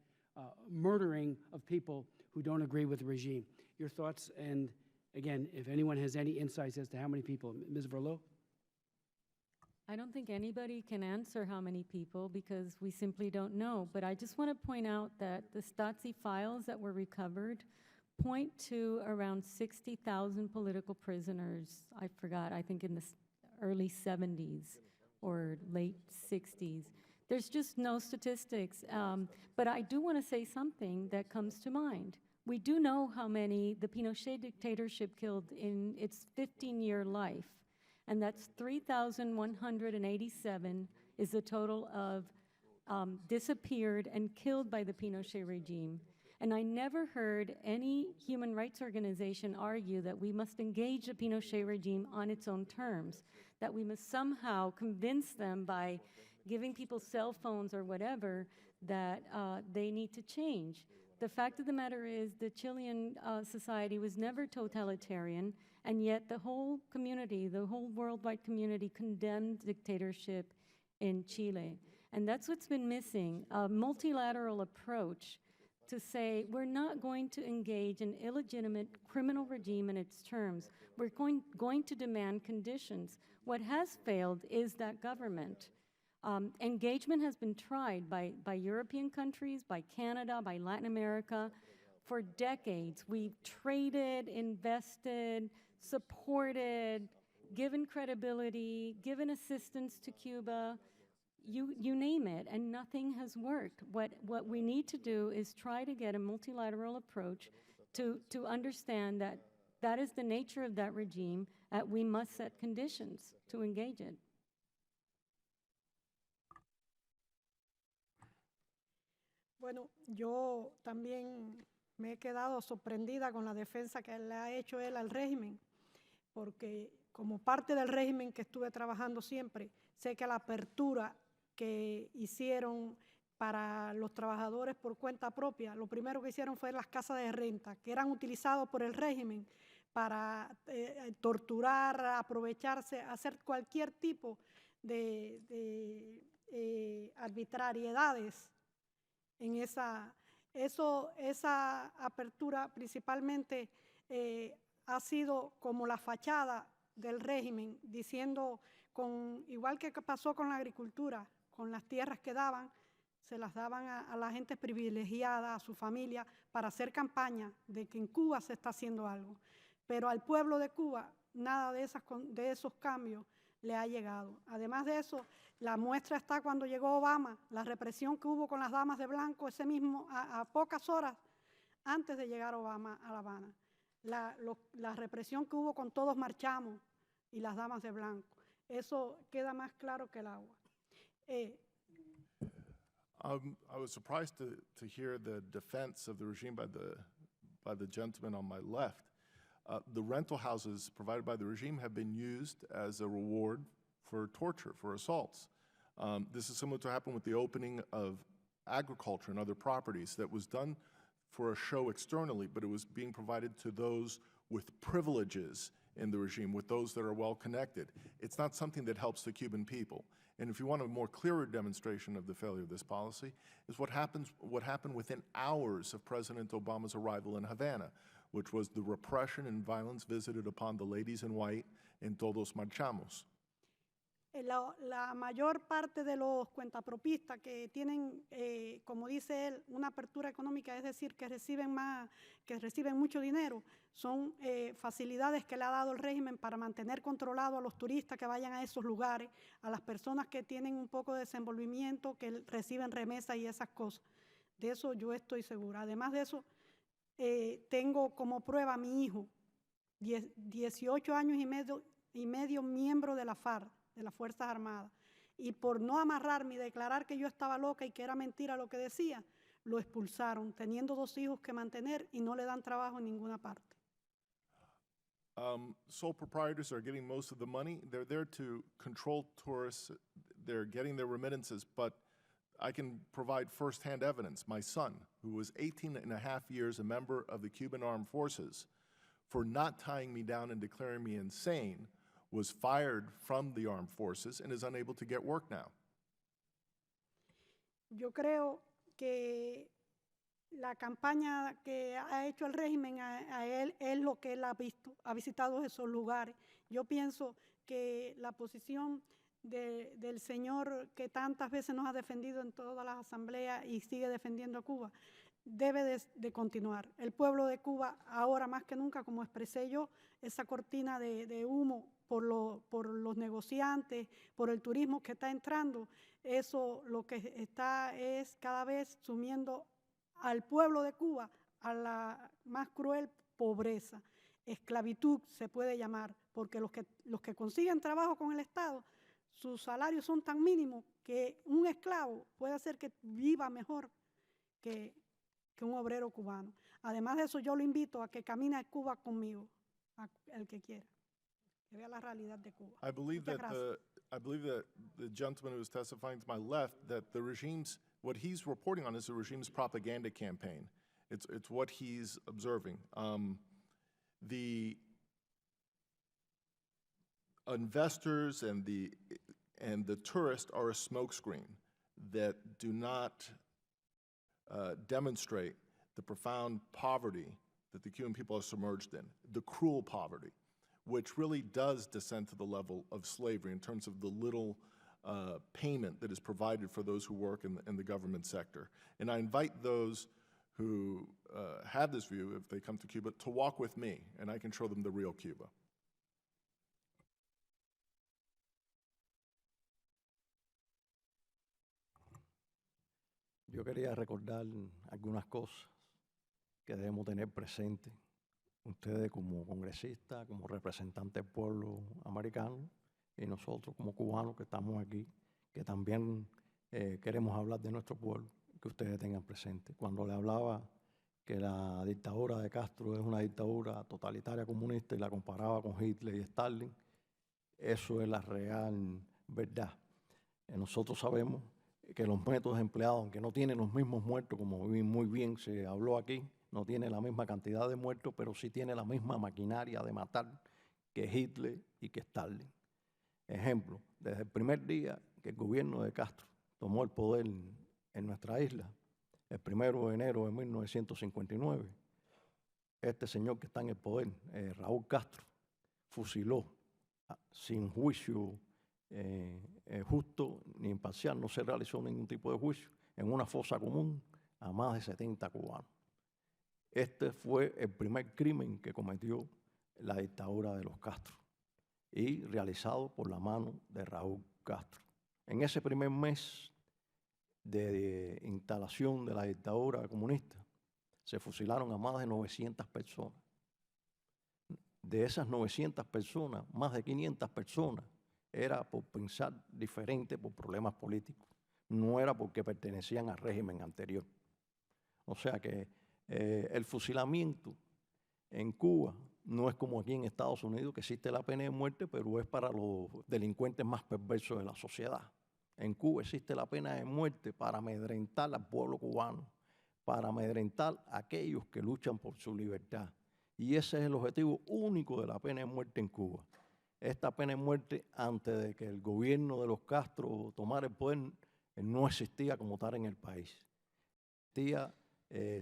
murdering of people who don't agree with the regime. Your thoughts, and again, if anyone has any insights as to how many people. Ms. Verleau? I don't think anybody can answer how many people because we simply don't know. But I just want to point out that the Stasi files that were recovered point to around 60,000 political prisoners. I forgot, I think in the early 70s or late 60s. There's just no statistics. But I do want to say something that comes to mind. We do know how many the Pinochet dictatorship killed in its 15-year life. And that's 3,187 is the total of disappeared and killed by the Pinochet regime. And I never heard any human rights organization argue that we must engage the Pinochet regime on its own terms, that we must somehow convince them by giving people cell phones or whatever that they need to change. The fact of the matter is the Chilean society was never totalitarian, and yet the whole community, the whole worldwide community condemned dictatorship in Chile. And that's what's been missing, a multilateral approach to say we're not going to engage an illegitimate criminal regime in its terms. We're going to demand conditions. What has failed is that government. Engagement has been tried by European countries, by Canada, by Latin America for decades. We've traded, invested, supported, given credibility, given assistance to Cuba, you name it, and nothing has worked. What we need to do is try to get a multilateral approach to understand that that is the nature of that regime, that we must set conditions to engage it. Bueno, yo también me he quedado sorprendida con la defensa que le ha hecho él al régimen, porque como parte del régimen que estuve trabajando siempre, sé que la apertura que hicieron para los trabajadores por cuenta propia, lo primero que hicieron fue las casas de renta, que eran utilizadas por el régimen para torturar, aprovecharse, hacer cualquier tipo de arbitrariedades. En esa apertura principalmente ha sido como la fachada del régimen, diciendo, igual que pasó con la agricultura, con las tierras que daban, se las daban a la gente privilegiada, a su familia, para hacer campaña de que en Cuba se está haciendo algo. Pero al pueblo de Cuba nada de esos cambios le ha llegado. Además de eso, la muestra está cuando llegó Obama, la represión que hubo con las damas de blanco, ese mismo, a pocas horas antes de llegar Obama a La Habana. La represión que hubo con Todos Marchamos y las damas de blanco. Eso queda más claro que el agua. I was surprised to hear the defense of the regime by the gentleman on my left. The rental houses provided by the regime have been used as a reward for torture, for assaults. This is similar to what happened with the opening of agriculture and other properties that was done for a show externally, but it was being provided to those with privileges in the regime, with those that are well connected. It's not something that helps the Cuban people. And if you want a more clearer demonstration of the failure of this policy, is what happened within hours of President Obama's arrival in Havana, which was the repression and violence visited upon the ladies in white in Todos Marchamos. La mayor parte de los cuentapropistas que tienen, como dice él, una apertura económica, es decir, que reciben mucho dinero, son facilidades que le ha dado el régimen para mantener controlado a los turistas que vayan a esos lugares, a las personas que tienen un poco de desenvolvimiento, que reciben remesas y esas cosas. De eso yo estoy segura. Además de eso, tengo como prueba a mi hijo, 18 años y medio miembro de la FARC, de las Fuerzas Armadas, y por no amarrarme y declarar que yo estaba loca y que era mentira lo que decía, lo expulsaron, teniendo 2 hijos que mantener y no le dan trabajo en ninguna parte. Sole proprietors are getting most of the money. They're there to control tourists. They're getting their remittances, but I can provide firsthand evidence. My son, who was 18 and a half years a member of the Cuban Armed Forces, for not tying me down and declaring me insane, was fired from the armed forces and is unable to get work now. Yo creo que la campaña que ha hecho el régimen a él es lo que él ha visto, ha visitado esos lugares. Yo pienso que la posición del señor que tantas veces nos ha defendido en todas las asambleas y sigue defendiendo a Cuba, debe de continuar. El pueblo de Cuba, ahora más que nunca, como expresé yo, esa cortina de humo por los negociantes, por el turismo que está entrando, eso lo que está es cada vez sumiendo al pueblo de Cuba a la más cruel pobreza. Esclavitud se puede llamar, porque los que consiguen trabajo con el Estado, sus salarios son tan mínimos que un esclavo puede hacer que viva mejor que un obrero cubano. Además de eso, yo lo invito a que camine a Cuba conmigo, el que quiera, que vea la realidad de Cuba. I believe Muchas gracias. that the gentleman who is testifying to my left, that the regime's, what he's reporting on is the regime's propaganda campaign. It's what he's observing. The investors and the tourists are a smokescreen that do not demonstrate the profound poverty that the Cuban people are submerged in, the cruel poverty, which really does descend to the level of slavery in terms of the little payment that is provided for those who work in the government sector. And I invite those who have this view, if they come to Cuba, to walk with me, and I can show them the real Cuba. Yo quería recordar algunas cosas que debemos tener presentes, ustedes como congresistas, como representantes del pueblo americano, y nosotros como cubanos que estamos aquí, que también queremos hablar de nuestro pueblo, que ustedes tengan presente. Cuando le hablaba que la dictadura de Castro es una dictadura totalitaria comunista y la comparaba con Hitler y Stalin, eso es la real verdad. Nosotros sabemos que los métodos empleados, aunque no tienen los mismos muertos, como muy bien se habló aquí, no tiene la misma cantidad de muertos, pero sí tiene la misma maquinaria de matar que Hitler y que Stalin. Ejemplo, desde el primer día que el gobierno de Castro tomó el poder en nuestra isla, el 1 de enero de 1959, este señor que está en el poder, Raúl Castro, fusiló sin juicio justo ni imparcial, no se realizó ningún tipo de juicio, en una fosa común a más de 70 cubanos. Este fue el primer crimen que cometió la dictadura de los Castro y realizado por la mano de Raúl Castro. En ese primer mes de instalación de la dictadura comunista se fusilaron a más de 900 personas. De esas 900 personas, más de 500 personas era por pensar diferente, por problemas políticos. No era porque pertenecían al régimen anterior. O sea que el fusilamiento en Cuba no es como aquí en Estados Unidos, que existe la pena de muerte, pero es para los delincuentes más perversos de la sociedad. En Cuba existe la pena de muerte para amedrentar al pueblo cubano, para amedrentar a aquellos que luchan por su libertad. Y ese es el objetivo único de la pena de muerte en Cuba. Esta pena de muerte, antes de que el gobierno de los Castro tomara el poder, no existía como tal en el país. Existía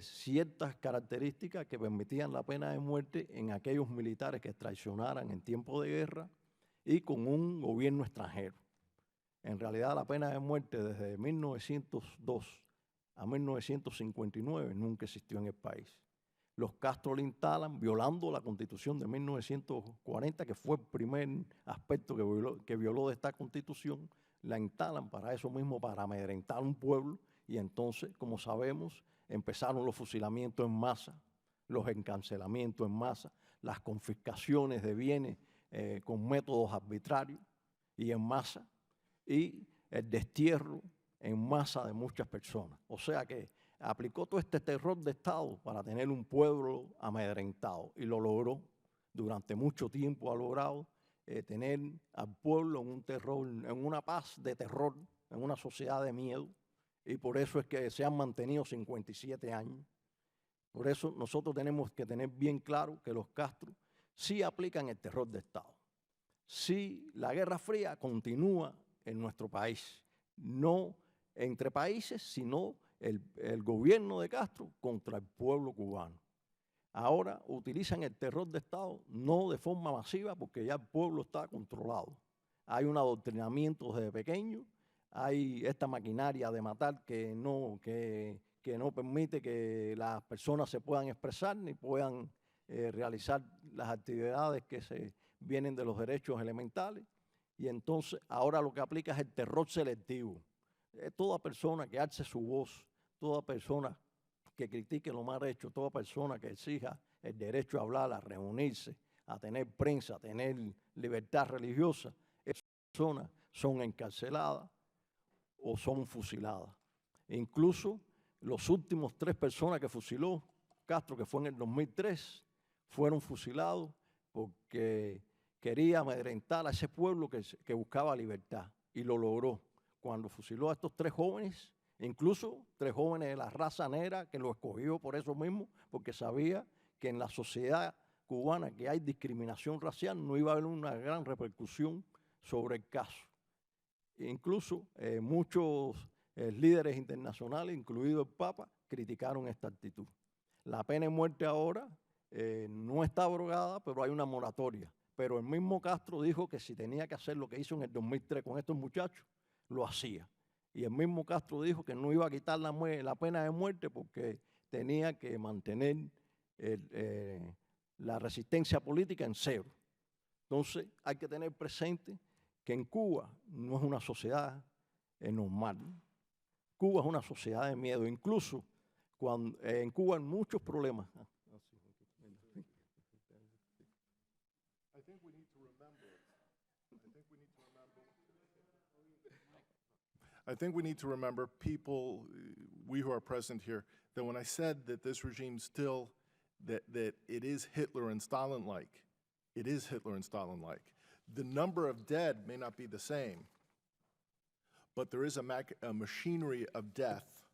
ciertas características que permitían la pena de muerte en aquellos militares que traicionaran en tiempo de guerra y con un gobierno extranjero. En realidad, la pena de muerte desde 1902 a 1959 nunca existió en el país. Los Castro la instalan violando la Constitución de 1940, que fue el primer aspecto que violó de esta Constitución. La instalan para eso mismo, para amedrentar a un pueblo, y entonces, como sabemos, empezaron los fusilamientos en masa, los encarcelamientos en masa, las confiscaciones de bienes con métodos arbitrarios y en masa, y el destierro en masa de muchas personas. O sea que aplicó todo este terror de Estado para tener un pueblo amedrentado y lo logró. Durante mucho tiempo ha logrado tener al pueblo en un terror, en una paz de terror, en una sociedad de miedo, y por eso es que se han mantenido 57 años. Por eso nosotros tenemos que tener bien claro que los Castro sí aplican el terror de Estado. Sí, la Guerra Fría continúa en nuestro país, no entre países, sino el gobierno de Castro contra el pueblo cubano. Ahora utilizan el terror de Estado no de forma masiva porque ya el pueblo está controlado. Hay un adoctrinamiento desde pequeño, hay esta maquinaria de matar que no permite que las personas se puedan expresar ni puedan realizar las actividades que se vienen de los derechos elementales. Y entonces ahora lo que aplica es el terror selectivo. Toda persona que alce su voz, toda persona que critique lo mal hecho, toda persona que exija el derecho a hablar, a reunirse, a tener prensa, a tener libertad religiosa, esas personas son encarceladas o son fusiladas. Incluso los últimos 3 personas que fusiló Castro, que fue en el 2003, fueron fusilados porque quería amedrentar a ese pueblo que buscaba libertad, y lo logró. Cuando fusiló a estos 3 jóvenes, incluso 3 jóvenes de la raza negra, que lo escogió por eso mismo, porque sabía que en la sociedad cubana que hay discriminación racial no iba a haber una gran repercusión sobre el caso. Incluso muchos líderes internacionales, incluido el Papa, criticaron esta actitud. La pena de muerte ahora no está abrogada, pero hay una moratoria. Pero el mismo Castro dijo que si tenía que hacer lo que hizo en el 2003 con estos muchachos, lo hacía. Y el mismo Castro dijo que no iba a quitar la pena de muerte porque tenía que mantener la resistencia política en 0. Entonces hay que tener presente que en Cuba no es una sociedad normal. Cuba es una sociedad de miedo. Incluso cuando en Cuba hay muchos problemas. I think we need to remember, people, we who are present here, that when I said that this regime still, that it is Hitler and Stalin-like, it is Hitler and Stalin-like. The number of dead may not be the same, but there is a machinery of death.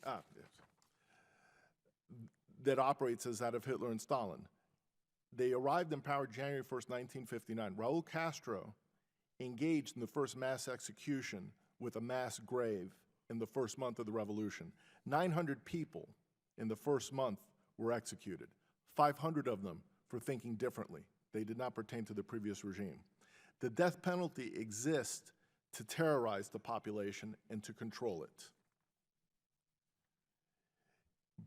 Yes. That operates as that of Hitler and Stalin. They arrived in power January 1st, 1959. Raul Castro engaged in the first mass execution with a mass grave in the first month of the revolution. 900 people in the first month were executed, 500 of them for thinking differently. They did not pertain to the previous regime. The death penalty exists to terrorize the population and to control it.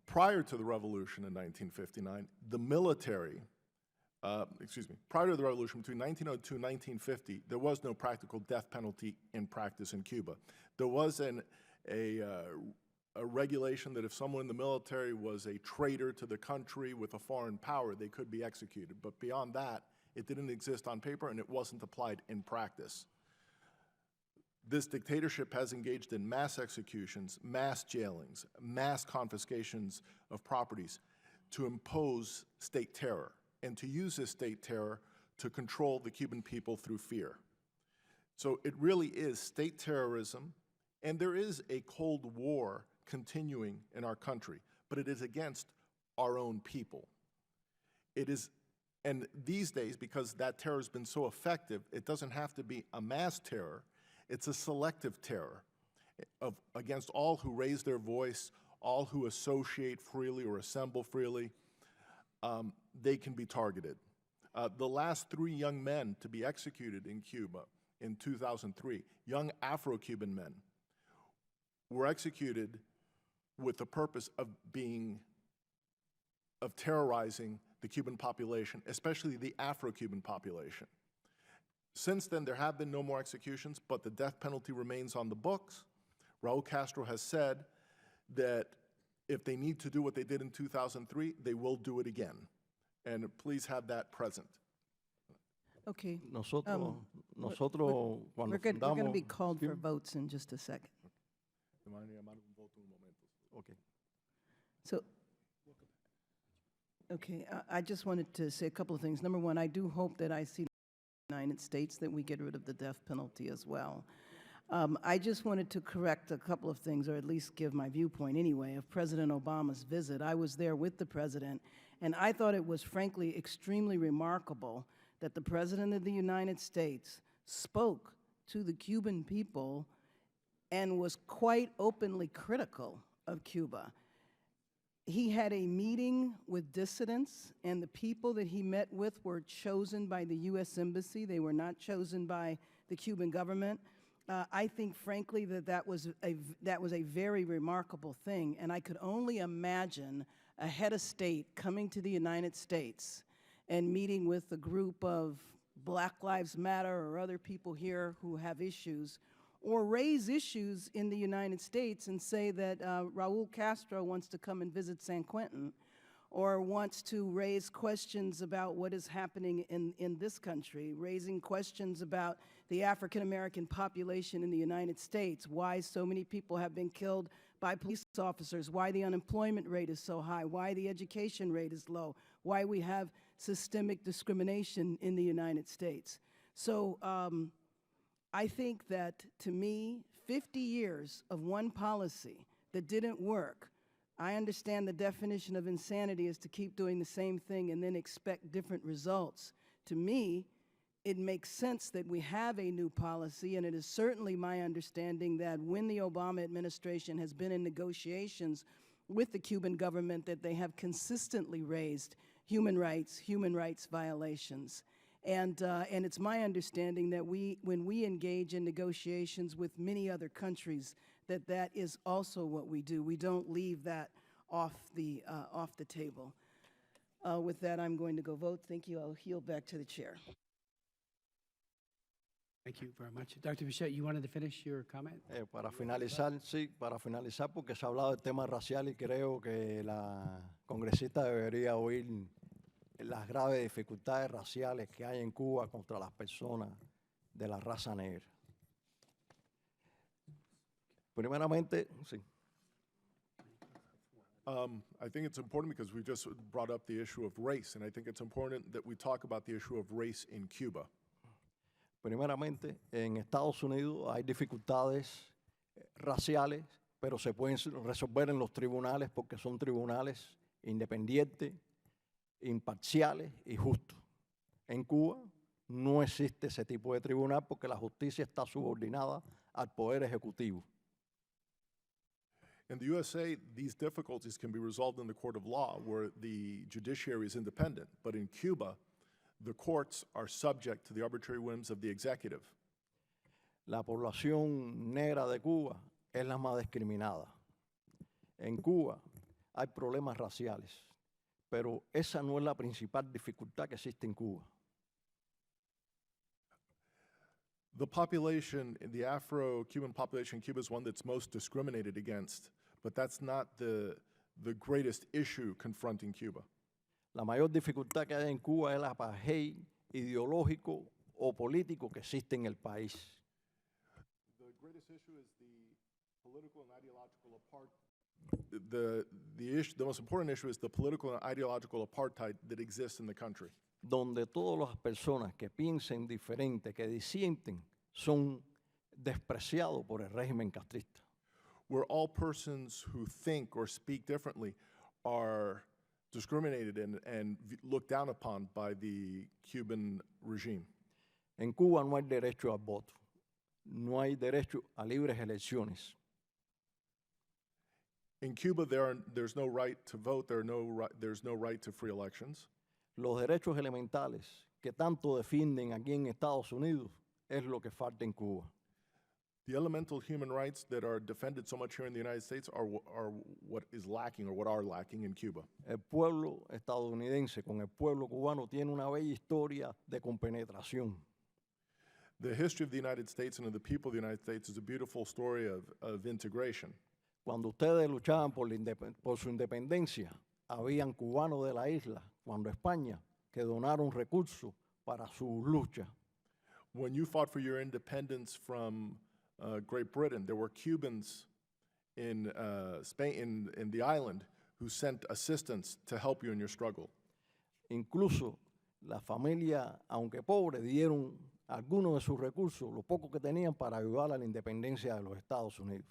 Prior to the revolution in 1959, the military, prior to the revolution, between 1902 and 1950, there was no practical death penalty in practice in Cuba. There was a regulation that if someone in the military was a traitor to the country with a foreign power, they could be executed. But beyond that, it didn't exist on paper and it wasn't applied in practice. This dictatorship has engaged in mass executions, mass jailings, mass confiscations of properties to impose state terror and to use this state terror to control the Cuban people through fear. So it really is state terrorism, and there is a Cold War continuing in our country, but it is against our own people. It is, and these days, because that terror has been so effective, it doesn't have to be a mass terror. It's a selective terror against all who raise their voice, all who associate freely or assemble freely. They can be targeted. The last 3 young men to be executed in Cuba in 2003, young Afro-Cuban men, were executed with the purpose of terrorizing the Cuban population, especially the Afro-Cuban population. Since then, there have been no more executions, but the death penalty remains on the books. Raul Castro has said that if they need to do what they did in 2003, they will do it again. And please have that present. Okay. Nosotros We're cuando going to be fundamos, called for votes in just a second. Me van a llamar un voto en un momento. Ok. So, okay, I just wanted to say a couple of things. Number one, I do hope that I see in the United States that we get rid of the death penalty as well. I just wanted to correct a couple of things, or at least give my viewpoint anyway, of President Obama's visit. I was there with the president, and I thought it was frankly extremely remarkable that the President of the United States spoke to the Cuban people and was quite openly critical of Cuba. He had a meeting with dissidents, and the people that he met with were chosen by the U.S. Embassy. They were not chosen by the Cuban government. I think, frankly, that was a very remarkable thing, and I could only imagine a head of state coming to the United States and meeting with a group of Black Lives Matter or other people here who have issues, or raise issues in the United States and say that Raul Castro wants to come and visit San Quentin, or wants to raise questions about what is happening in this country, raising questions about the African-American population in the United States, why so many people have been killed by police officers, why the unemployment rate is so high, why the education rate is low, why we have systemic discrimination in the United States. So I think that, to me, 50 years of one policy that didn't work. I understand the definition of insanity is to keep doing the same thing and then expect different results. To me, it makes sense that we have a new policy, and it is certainly my understanding that when the Obama administration has been in negotiations with the Cuban government, that they have consistently raised human rights violations. And it's my understanding that when we engage in negotiations with many other countries, that is also what we do. We don't leave that off the table. With that, I'm going to go vote. Thank you. I'll yield back to the chair. Thank you very much. Dr. Bichette, you wanted to finish your comment? Para finalizar, sí, para finalizar, porque se ha hablado del tema racial y creo que la congresista debería oír las graves dificultades raciales que hay en Cuba contra las personas de la raza negra. Primeramente, sí. I think it's important because we just brought up the issue of race, and I think it's important that we talk about the issue of race in Cuba. Primeramente, en Estados Unidos hay dificultades raciales, pero se pueden resolver en los tribunales porque son tribunales independientes, imparciales y justos. En Cuba no existe ese tipo de tribunal porque la justicia está subordinada al poder ejecutivo. In the USA, these difficulties can be resolved in the court of law where the judiciary is independent, but in Cuba, the courts are subject to the arbitrary whims of the executive. La población negra de Cuba es la más discriminada. En Cuba hay problemas raciales, pero esa no es la principal dificultad que existe en Cuba. The population, the Afro-Cuban population in Cuba is one that's most discriminated against, but that's not the greatest issue confronting Cuba. La mayor dificultad que hay en Cuba es el apartheid ideológico o político que existe en el país. The greatest issue is the political and ideological apartheid. The most important issue is the political and ideological apartheid that exists in the country. Donde todas las personas que piensen diferente, que disienten, son despreciados por el régimen castrista. Where all persons who think or speak differently are discriminated and looked down upon by the Cuban regime. En Cuba no hay derecho al voto, no hay derecho a libres elecciones. In Cuba, there's no right to vote, there's no right to free elections. Los derechos elementales que tanto defienden aquí en Estados Unidos es lo que falta en Cuba. The elemental human rights that are defended so much here in the United States are what is lacking or what are lacking in Cuba. El pueblo estadounidense con el pueblo cubano tiene una bella historia de compenetración. The history of the United States and of the people of the United States is a beautiful story of integration. Cuando ustedes luchaban por su independencia, habían cubanos de la isla, cuando España, que donaron recursos para su lucha. When you fought for your independence from Great Britain, there were Cubans in Spain, in the island, who sent assistance to help you in your struggle. Incluso la familia, aunque pobre, dieron algunos de sus recursos, lo poco que tenían, para ayudar a la independencia de los Estados Unidos.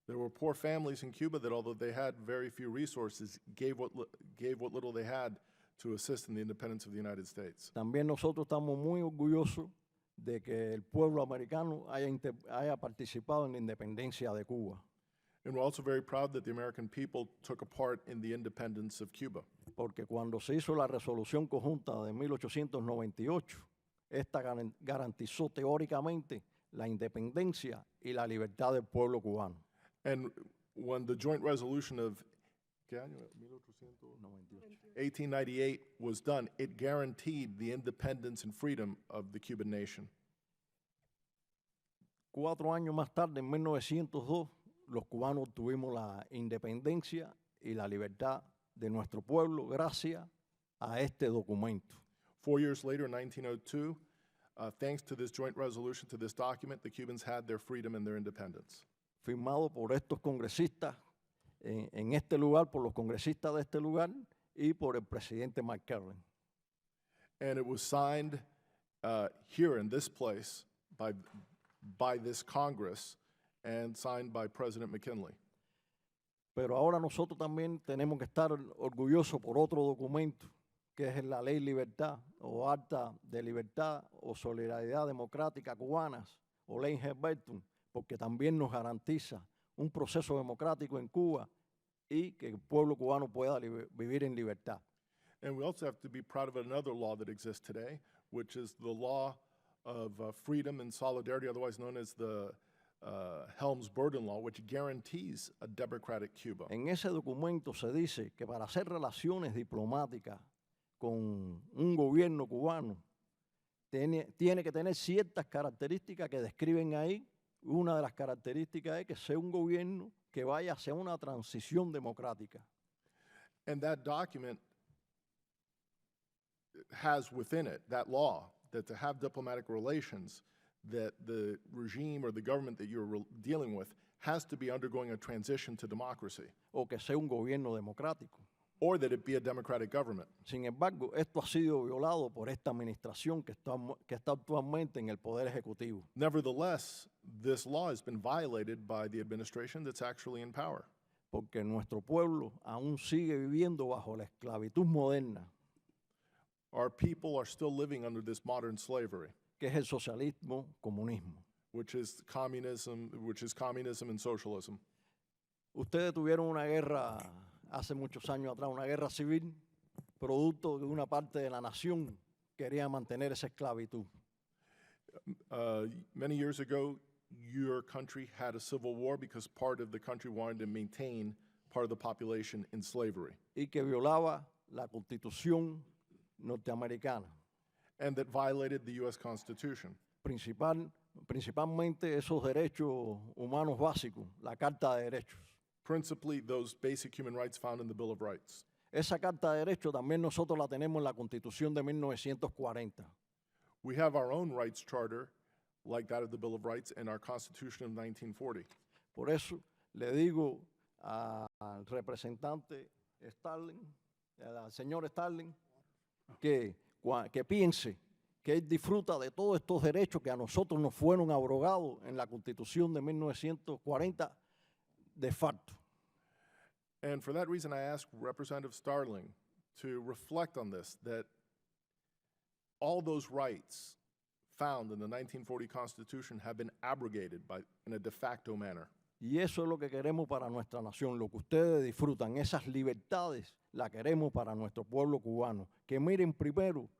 There were poor families in Cuba that, although they had very few resources, gave what little they had to assist in the independence of the United States. También nosotros estamos muy orgullosos de que el pueblo americano haya participado en la independencia de Cuba. And we're also very proud that the American people took a part in the independence of Cuba. Porque cuando se hizo la resolución conjunta de 1898, esta garantizó teóricamente la independencia y la libertad del pueblo cubano. And when the joint resolution of 1898 was done, it guaranteed the independence and freedom of the Cuban nation. 4 años más tarde, en 1902, los cubanos tuvimos la independencia y la libertad de nuestro pueblo gracias a este documento. 4 years later, in 1902, thanks to this joint resolution, to this document, the Cubans had their freedom and their independence. Firmado por estos congresistas en este lugar, por los congresistas de este lugar y por el presidente McCarran. And it was signed here in this place by this Congress and signed by President McKinley. Pero ahora nosotros también tenemos que estar orgullosos por otro documento, que es la Ley Libertad o Acta de Libertad o Solidaridad Democrática Cubanas o Ley Rayburn, porque también nos garantiza un proceso democrático en Cuba y que el pueblo cubano pueda vivir en libertad. And we also have to be proud of another law that exists today, which is the law of freedom and solidarity, otherwise known as the Helms-Burton Law, which guarantees a democratic Cuba. En ese documento se dice que para hacer relaciones diplomáticas con un gobierno cubano tiene que tener ciertas características que describen ahí. Una de las características es que sea un gobierno que vaya hacia una transición democrática. And that document has within it, that law, that to have diplomatic relations, that the regime or the government that you're dealing with has to be undergoing a transition to democracy. O que sea un gobierno democrático. Or that it be a democratic government. Sin embargo, esto ha sido violado por esta administración que está actualmente en el Poder Ejecutivo. Nevertheless, this law has been violated by the administration that's actually in power. Porque nuestro pueblo aún sigue viviendo bajo la esclavitud moderna. Our people are still living under this modern slavery. Que es el socialismo, comunismo. Which is communism and socialism. Ustedes tuvieron una guerra hace muchos años atrás, una guerra civil, producto de una parte de la nación quería mantener esa esclavitud. Many years ago, your country had a civil war because part of the country wanted to maintain part of the population in slavery. Y que violaba la Constitución norteamericana. And that violated the U.S. Constitution. Principalmente esos derechos humanos básicos, la Carta de Derechos. Principally those basic human rights found in the Bill of Rights. Esa Carta de Derechos también nosotros la tenemos en la Constitución de 1940. We have our own rights charter, like that of the Bill of Rights, in our Constitution of 1940. Por eso le digo al representante Starling, al señor Starling, que piense que él disfruta de todos estos derechos que a nosotros nos fueron abrogados en la Constitución de 1940 de facto. And for that reason, I ask Representative Starling to reflect on this, that all those rights found in the 1940 Constitution have been abrogated in a de facto manner. Y eso es lo que queremos para nuestra nación, lo que ustedes disfrutan, esas libertades, las queremos para nuestro pueblo cubano. Que miren primero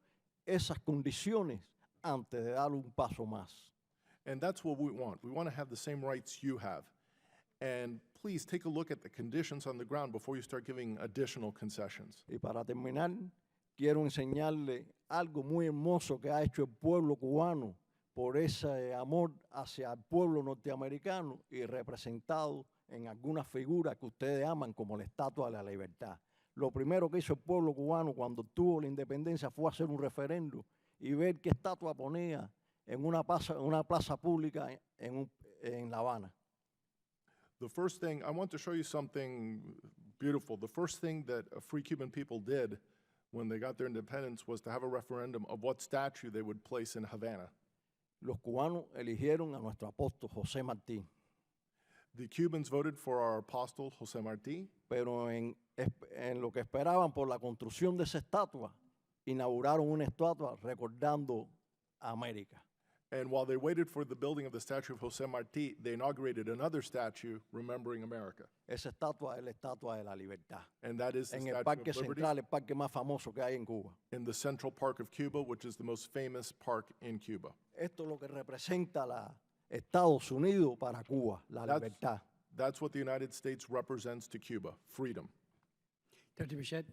esas condiciones antes de dar un paso más. And that's what we want. We want to have the same rights you have. And please take a look at the conditions on the ground before you start giving additional concessions. Y para terminar, quiero enseñarle algo muy hermoso que ha hecho el pueblo cubano por ese amor hacia el pueblo norteamericano y representado en algunas figuras que ustedes aman como la Estatua de la Libertad. Lo primero que hizo el pueblo cubano cuando obtuvo la independencia fue hacer un referendo y ver qué estatua ponía en una plaza pública en La Habana. The first thing, I want to show you something beautiful. The first thing that free Cuban people did when they got their independence was to have a referendum of what statue they would place in Havana. Los cubanos eligieron a nuestro apóstol José Martí, The Cubans voted for our apostle, José Martí, pero en lo que esperaban por la construcción de esa estatua, inauguraron una estatua recordando a América. and while they waited for the building of the statue of José Martí, they inaugurated another statue remembering America. Esa estatua es la estatua de la libertad. And that is the En Statue el Parque of Liberty Central, el parque más famoso que hay en Cuba. in the Central Park of Cuba, which is the most famous park in Cuba. Esto es lo que representa los Estados Unidos para Cuba, la libertad. That's what the United States represents to Cuba, freedom. Dr. Bichette,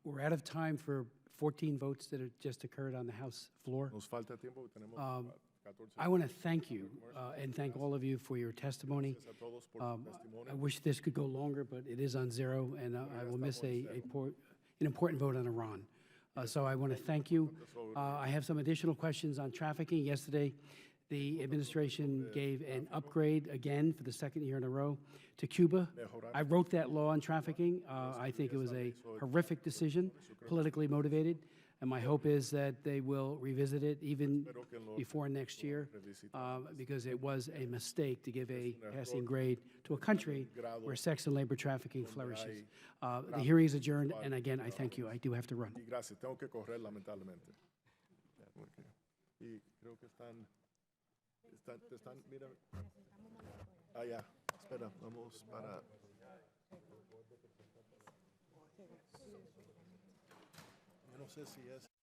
we're out of time for 14 votes that have just occurred on the House floor. Nos falta tiempo, tenemos 14 I want to thank you and thank all of you for your testimony. gracias a todos por su testimonio. I wish this could go longer, but it is on zero, and I will miss an important vote on Iran. So I want to thank you. I have some additional questions on trafficking. Yesterday, the administration gave an upgrade again for the second year in a row to Cuba. I wrote that law on trafficking. I think it was a horrific decision, politically motivated. And my hope is that they will revisit it even before next year, because it was a mistake to give a passing grade to a country where sex and labor trafficking flourishes. The hearing is adjourned, and again, I thank you. I do have to run. Y gracias, tengo que correr lamentablemente. Okay. Y creo que mira. Ya, espera, vamos para. Yo no sé si es.